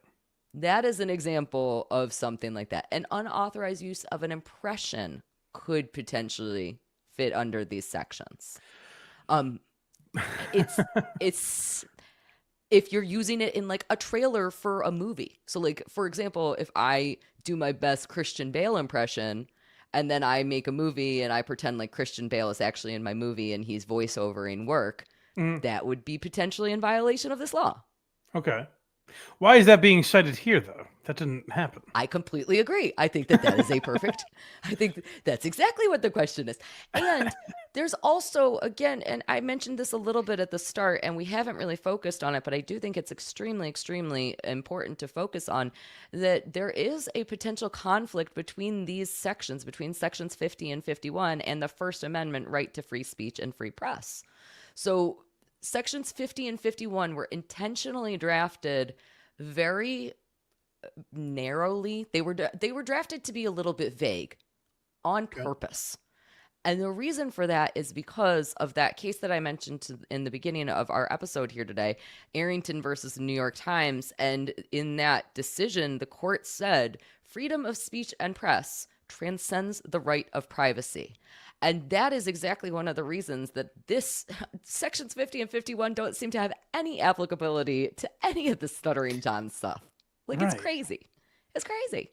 That is an example of something like that. An unauthorized use of an impression could potentially fit under these sections. It's if you're using it in like a trailer for a movie. So like, for example, if I do my best Christian Bale impression, and then I make a movie and I pretend like Christian Bale is actually in my movie and he's voiceovering work, that would be potentially in violation of this law. Okay. Why is that being cited here, though? That didn't happen. I completely agree. I think that is a perfect, I think that's exactly what the question is. And there's also, again, and I mentioned this a little bit at the start, and we haven't really focused on it, but I do think it's extremely, extremely important to focus on that there is a potential conflict between these sections, between Sections 50 and 51 and the First Amendment right to free speech and free press. So Sections 50 and 51 were intentionally drafted very narrowly. They were drafted to be a little bit vague on purpose. And the reason for that is because of that case that I mentioned in the beginning of our episode here today, Arrington versus the New York Times. And in that decision, the court said freedom of speech and press transcends the right of privacy. And that is exactly one of the reasons that this Sections 50 and 51 don't seem to have any applicability to any of the Stuttering John stuff. Like, It's crazy. It's crazy.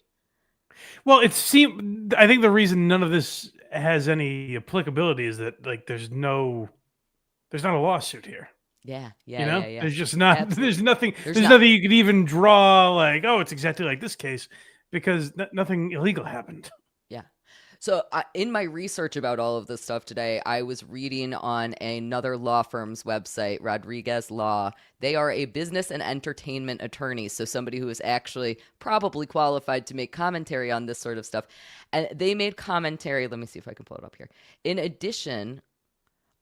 Well, I think the reason none of this has any applicability is that like there's not a lawsuit here. Yeah. There's just not. Absolutely. There's nothing you could even draw like, oh, it's exactly like this case, because nothing illegal happened. Yeah. So in my research about all of this stuff today, I was reading on another law firm's website, Rodriguez Law. They are a business and entertainment attorney, so somebody who is actually probably qualified to make commentary on this sort of stuff. And they made commentary. Let me see if I can pull it up here. In addition,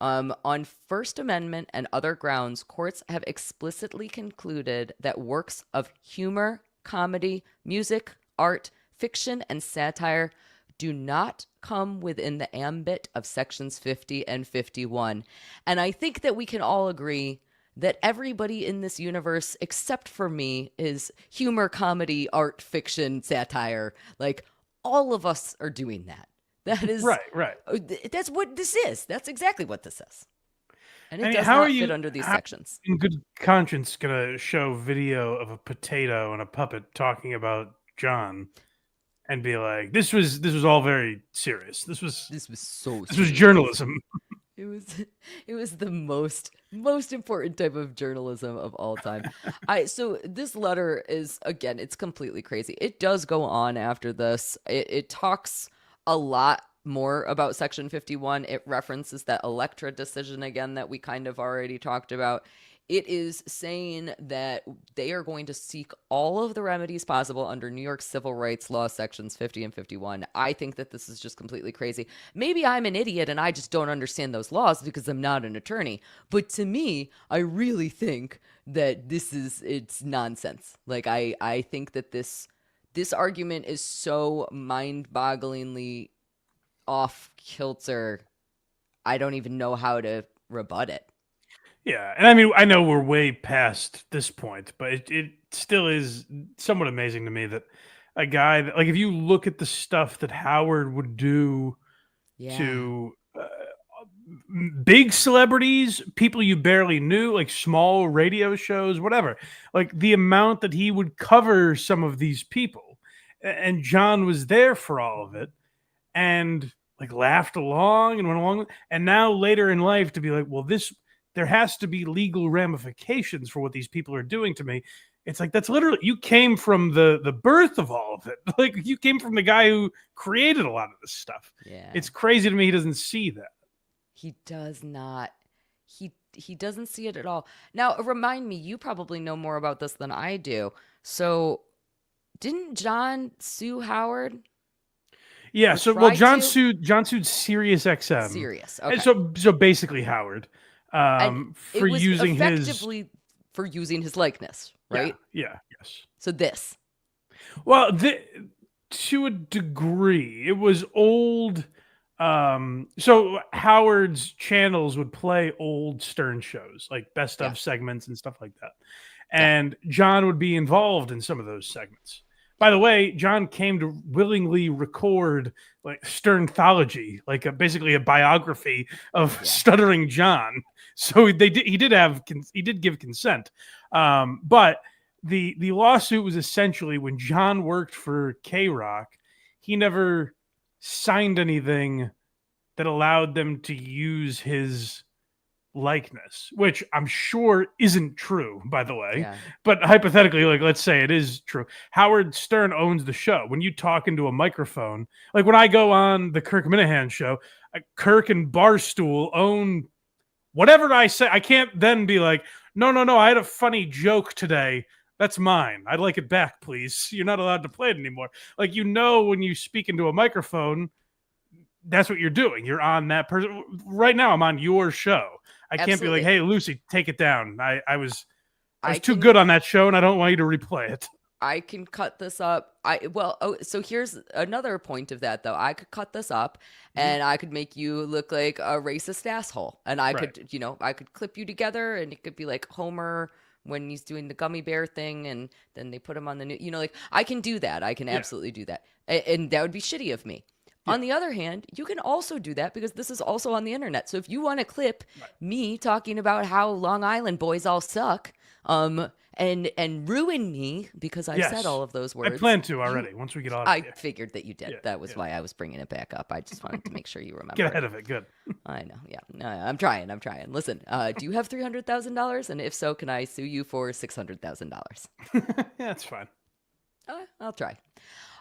on First Amendment and other grounds, courts have explicitly concluded that works of humor, comedy, music, art, fiction, and satire do not come within the ambit of Sections 50 and 51. And I think that we can all agree that everybody in this universe, except for me, is humor, comedy, art, fiction, satire. Like, all of us are doing that. That is right. That's what this is. That's exactly what this is. And it does not fit under these sections. In good conscience, gonna show video of a potato and a puppet talking about John, and be like, "This was all very serious. This was journalism." It was the most important type of journalism of all time. So this letter is, again, it's completely crazy. It does go on after this. It talks a lot more about Section 51. It references that Electra decision again that we kind of already talked about. It is saying that they are going to seek all of the remedies possible under New York civil rights law sections 50 and 51. I think that this is just completely crazy. Maybe I'm an idiot and I just don't understand those laws because I'm not an attorney. But to me, I really think that it's nonsense. Like, I think that this argument is so mind-bogglingly off kilter. I don't even know how to rebut it. Yeah, and I mean, I know we're way past this point, but it still is somewhat amazing to me that a guy that, like, if you look at the stuff that Howard would do to big celebrities, people you barely knew, like small radio shows, whatever, like the amount that he would cover some of these people, and John was there for all of it, and like laughed along and went along, and now later in life to be like, well, there has to be legal ramifications for what these people are doing to me. It's like, that's literally, you came from the birth of all of it. Like, you came from the guy who created a lot of this stuff. Yeah. It's crazy to me he doesn't see that. He does not. He doesn't see it at all. Now, remind me, you probably know more about this than I do. So, didn't John sue Howard? Yeah, John sued Sirius XM. Sirius, okay. And so basically Howard. For using for using his likeness, right? Yeah, yes. So this. Well, to a degree, it was old. So Howard's channels would play old Stern shows, like best of segments and stuff like that. And John would be involved in some of those segments. By the way, John came to willingly record like Sternthology, like basically a biography of Stuttering John. So he did give consent. But the lawsuit was essentially when John worked for K-Rock, he never signed anything that allowed them to use his likeness, which I'm sure isn't true, by the way. Yeah. But hypothetically, like, let's say it is true. Howard Stern owns the show. When you talk into a microphone, like when I go on the Kirk Minahan show, Kirk and Barstool own whatever I say. I can't then be like, no, I had a funny joke today. That's mine. I'd like it back, please. You're not allowed to play it anymore. Like, when you speak into a microphone, that's what you're doing. You're on that person. Right now, I'm on your show. I can't be like, hey, Lucy, take it down. I was too good on that show, and I don't want you to replay it. I can cut this up. So here's another point of that, though. I could cut this up, and I could make you look like a racist asshole. And I could, I could clip you together, and it could be like Homer when he's doing the gummy bear thing, and then they put him on the new, like, I can do that. I can absolutely do that. And that would be shitty of me. Yeah. On the other hand, you can also do that because this is also on the internet. So if you want to clip me talking about how Long Island boys all suck, and ruin me because I said all of those words. I plan to already once we get off. I figured that you did. That was why I was bringing it back up. I just wanted to make sure you remember. Get ahead of it. Good. I know. Yeah. No, I'm trying. Listen, do you have $300,000? And if so, can I sue you for $600,000? Yeah, that's fine. I'll try.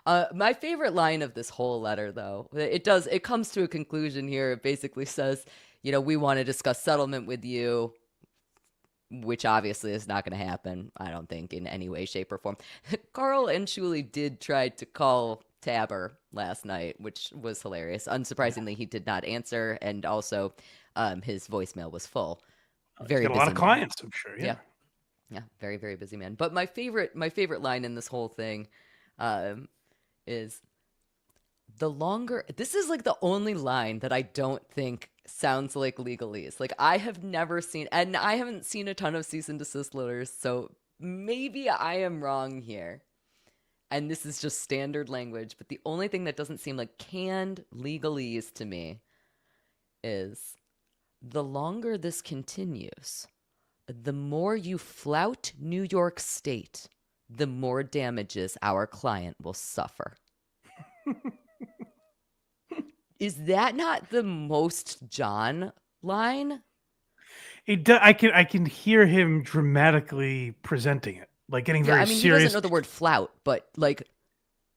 My favorite line of this whole letter, though, it comes to a conclusion here. It basically says, we want to discuss settlement with you, which obviously is not going to happen, I don't think, in any way, shape, or form. Karl and Shuli did try to call Tabber last night, which was hilarious. Unsurprisingly, he did not answer, and also his voicemail was full. Very busy. A lot of clients, I'm sure. Yeah, very, very busy man. But my favorite line in this whole thing is this is like the only line that I don't think sounds like legalese. Like, I have never seen, and I haven't seen a ton of cease and desist letters, so maybe I am wrong here. And this is just standard language, but the only thing that doesn't seem like canned legalese to me is, the longer this continues, the more you flout New York State, the more damages our client will suffer. Is that not the most John line? I can hear him dramatically presenting it, like getting very serious. He doesn't know the word flout, but like,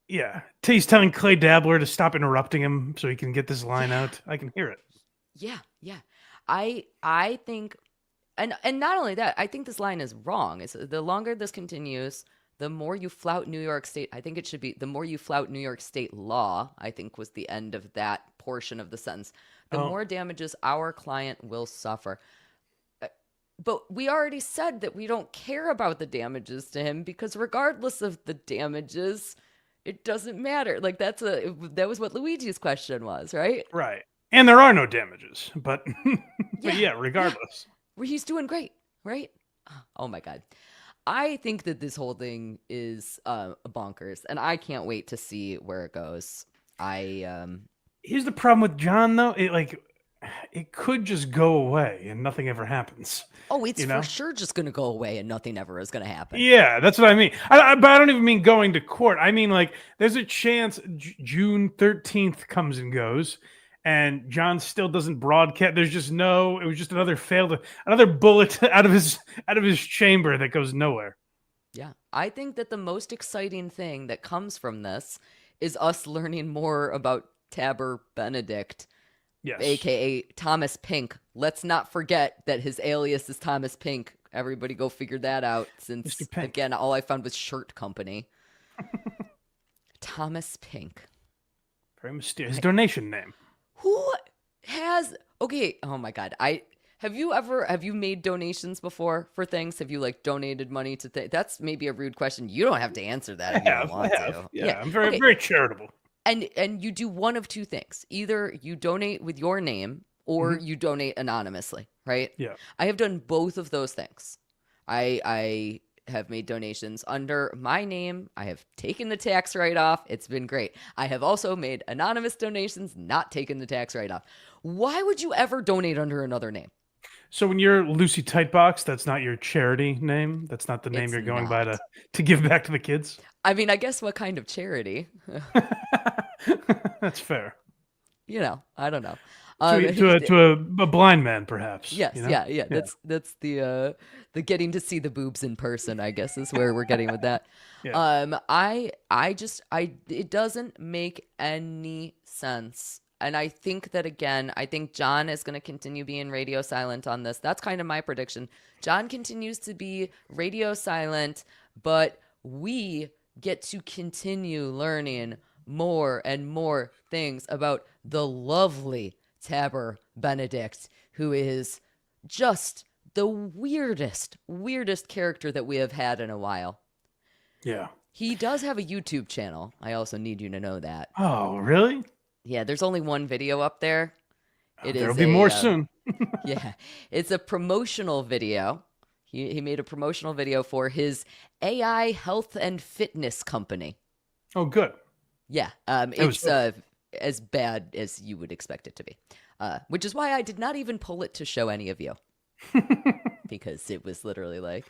yeah, he's telling Clay Dabbler to stop interrupting him so he can get this line out. I can hear it. Yeah. I think, and not only that, I think this line is wrong. It's the longer this continues, the more you flout New York State. I think it should be the more you flout New York State law, I think was the end of that portion of the sentence. The more damages our client will suffer. But we already said that we don't care about the damages to him because regardless of the damages, it doesn't matter. Like that was what Luigi's question was, right? Right. And there are no damages, but regardless. Yeah. He's doing great, right? Oh my God. I think that this whole thing is bonkers, and I can't wait to see where it goes. Here's the problem with John, though. It could just go away and nothing ever happens. Oh, it's for sure just going to go away and nothing ever is going to happen. Yeah, that's what I mean. But I don't even mean going to court. I mean, like, there's a chance June 13th comes and goes, and John still doesn't broadcast. There's just it was just another bullet out of his chamber that goes nowhere. Yeah, I think that the most exciting thing that comes from this is us learning more about Tabber Benedict. Yes. AKA Thomas Pink. Let's not forget that his alias is Thomas Pink. Everybody go figure that out since, again, all I found was Shirt Company. Thomas Pink. Very mysterious. His donation name. Who has... Okay, oh my God. Have you made donations before for things? Have you donated money to things? That's maybe a rude question. You don't have to answer that if you don't want to. Yeah, I'm very charitable. And you do one of two things. Either you donate with your name or you donate anonymously, right? Yeah. I have done both of those things. I have made donations under my name. I have taken the tax write-off. It's been great. I have also made anonymous donations, not taken the tax write-off. Why would you ever donate under another name? So when you're Lucy Tightbox, that's not your charity name? That's not the name you're going by to give back to the kids? I mean, I guess what kind of charity? That's fair. I don't know. To a blind man, perhaps. Yes, yeah. That's the getting to see the boobs in person, I guess, is where we're getting with that. Yeah. It doesn't make any sense. And I think that, again, John is going to continue being radio silent on this. That's kind of my prediction. John continues to be radio silent, but we get to continue learning more and more things about the lovely Tabber Benedict, who is just the weirdest character that we have had in a while. Yeah. He does have a YouTube channel. I also need you to know that. Oh, really? Yeah, there's only one video up there. There'll be more soon. Yeah, it's a promotional video. He made a promotional video for his AI health and fitness company. Oh, good. Yeah, it's as bad as you would expect it to be, which is why I did not even pull it to show any of you. Because it was literally like,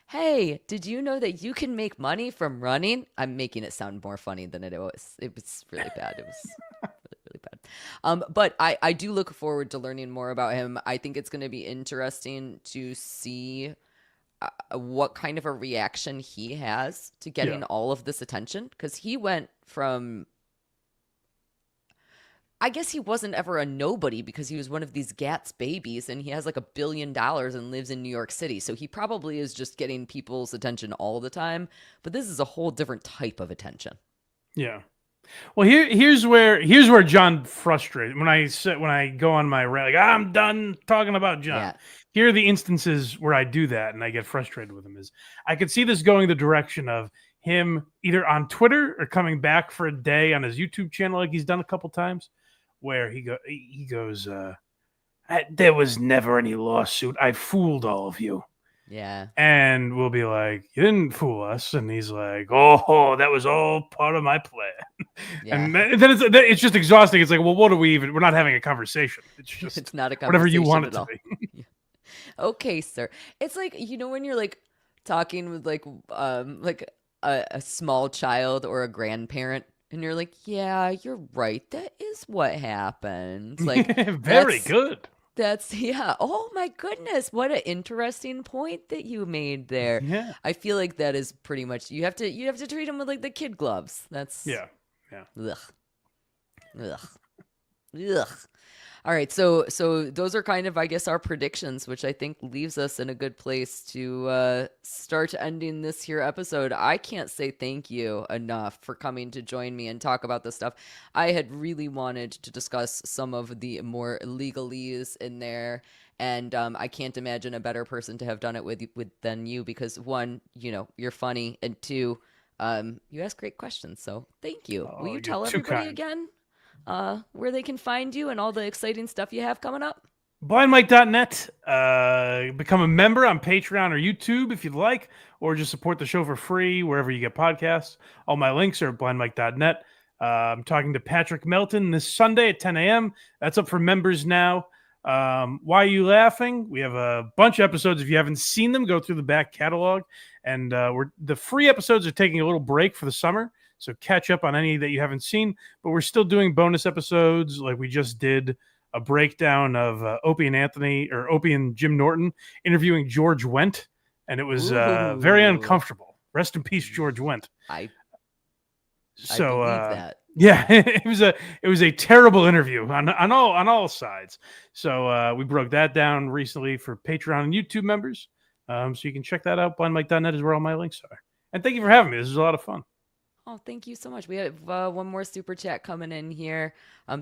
hey, did you know that you can make money from running? I'm making it sound more funny than it was. It was really bad. It was really bad. But I do look forward to learning more about him. I think it's going to be interesting to see what kind of a reaction he has to getting all of this attention. Because he went from... I guess he wasn't ever a nobody because he was one of these Gats babies and he has like $1 billion and lives in New York City. So he probably is just getting people's attention all the time. But this is a whole different type of attention. Yeah. Well, here's where John frustrated when I go on my rant, like, I'm done talking about John. Yeah. Here are the instances where I do that and I get frustrated with him. Is I could see this going the direction of him either on Twitter or coming back for a day on his YouTube channel, like he's done a couple times. Where he goes, there was never any lawsuit. I fooled all of you. Yeah. And we'll be like, you didn't fool us. And he's like, oh, that was all part of my plan. Yeah. And then it's just exhausting. It's like, well, we're not having a conversation. It's just It's not a conversation whatever you want it at to all. be. Okay, sir. It's like, when you're like talking with like a small child or a grandparent, and you're like, yeah, you're right. That is what happens. Like, Very good. Yeah. Oh my goodness. What an interesting point that you made there. Yeah. I feel like that is pretty much, you have to treat them with like the kid gloves. That's Yeah. ugh. Ugh. Ugh. All right, so those are kind of, I guess, our predictions, which I think leaves us in a good place to start ending this here episode. I can't say thank you enough for coming to join me and talk about this stuff. I had really wanted to discuss some of the more legalese in there, and I can't imagine a better person to have done it with than you, because one, you're funny, and two, you ask great questions. So thank you. Will you tell everybody again where they can find you and all the exciting stuff you have coming up? BlindMike.net. Become a member on Patreon or YouTube if you'd like, or just support the show for free wherever you get podcasts. All my links are at BlindMike.net. I'm talking to Patrick Melton this Sunday at 10 a.m. That's up for members now. Why Are You Laughing? We have a bunch of episodes. If you haven't seen them, go through the back catalog. And the free episodes are taking a little break for the summer. So catch up on any that you haven't seen, but we're still doing bonus episodes. Like we just did a breakdown of Opie and Jim Norton interviewing George Wendt, and it was very uncomfortable. Rest in peace, George Wendt. I believe that. Yeah, it was a terrible interview on all sides. So we broke that down recently for Patreon and YouTube members. So you can check that out. BlindMike.net is where all my links are. And thank you for having me. This is a lot of fun. Oh, thank you so much. We have one more super chat coming in here.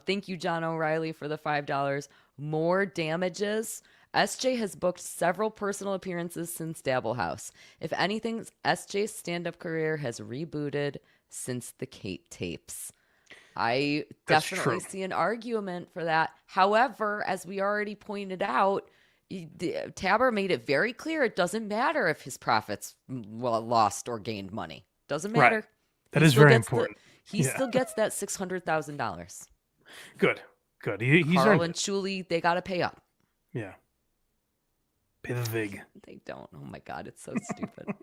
Thank you, John O'Reilly, for the $5. More damages. SJ has booked several personal appearances since Dabble House. If anything, SJ's stand-up career has rebooted since the Kate tapes. I definitely see an argument for that. However, as we already pointed out, Tabber made it very clear it doesn't matter if his profits lost or gained money. Doesn't matter. Right. That is very important. He still gets that $600,000. Good. He's Karl and Shuli, they got to pay up. Yeah. Pay the vig. They don't. Oh my God, it's so stupid. All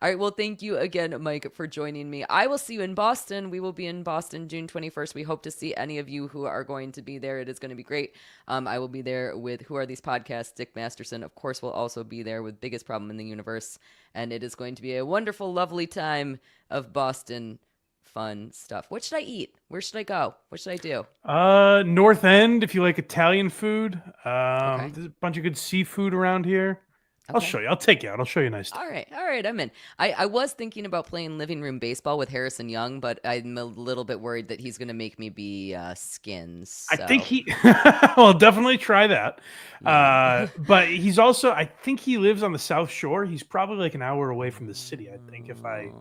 right. Well, thank you again, Mike, for joining me. I will see you in Boston. We will be in Boston June 21st. We hope to see any of you who are going to be there. It is going to be great. I will be there with Who Are These Podcasts? Dick Masterson, of course, will also be there with Biggest Problem in the Universe. And it is going to be a wonderful, lovely time of Boston fun stuff. What should I eat? Where should I go? What should I do? North End, if you like Italian food. Okay. There's a bunch of good seafood around here. Okay. I'll show you. I'll take you out. I'll show you a nice stuff. All right, I'm in. I was thinking about playing living room baseball with Harrison Young, but I'm a little bit worried that he's going to make me be Skins. So. I think well, definitely try that. But he's also, I think he lives on the South Shore. He's probably like an hour away from the city, I think, if I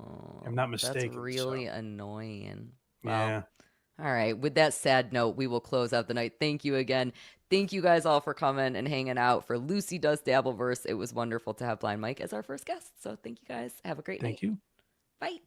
am not mistaken. That's really annoying. Yeah. All right. With that sad note, we will close out the night. Thank you again. Thank you guys all for coming and hanging out for Lucy Does Dabbleverse. It was wonderful to have Blind Mike as our first guest. So thank you guys. Have a great night. Thank you. Bye.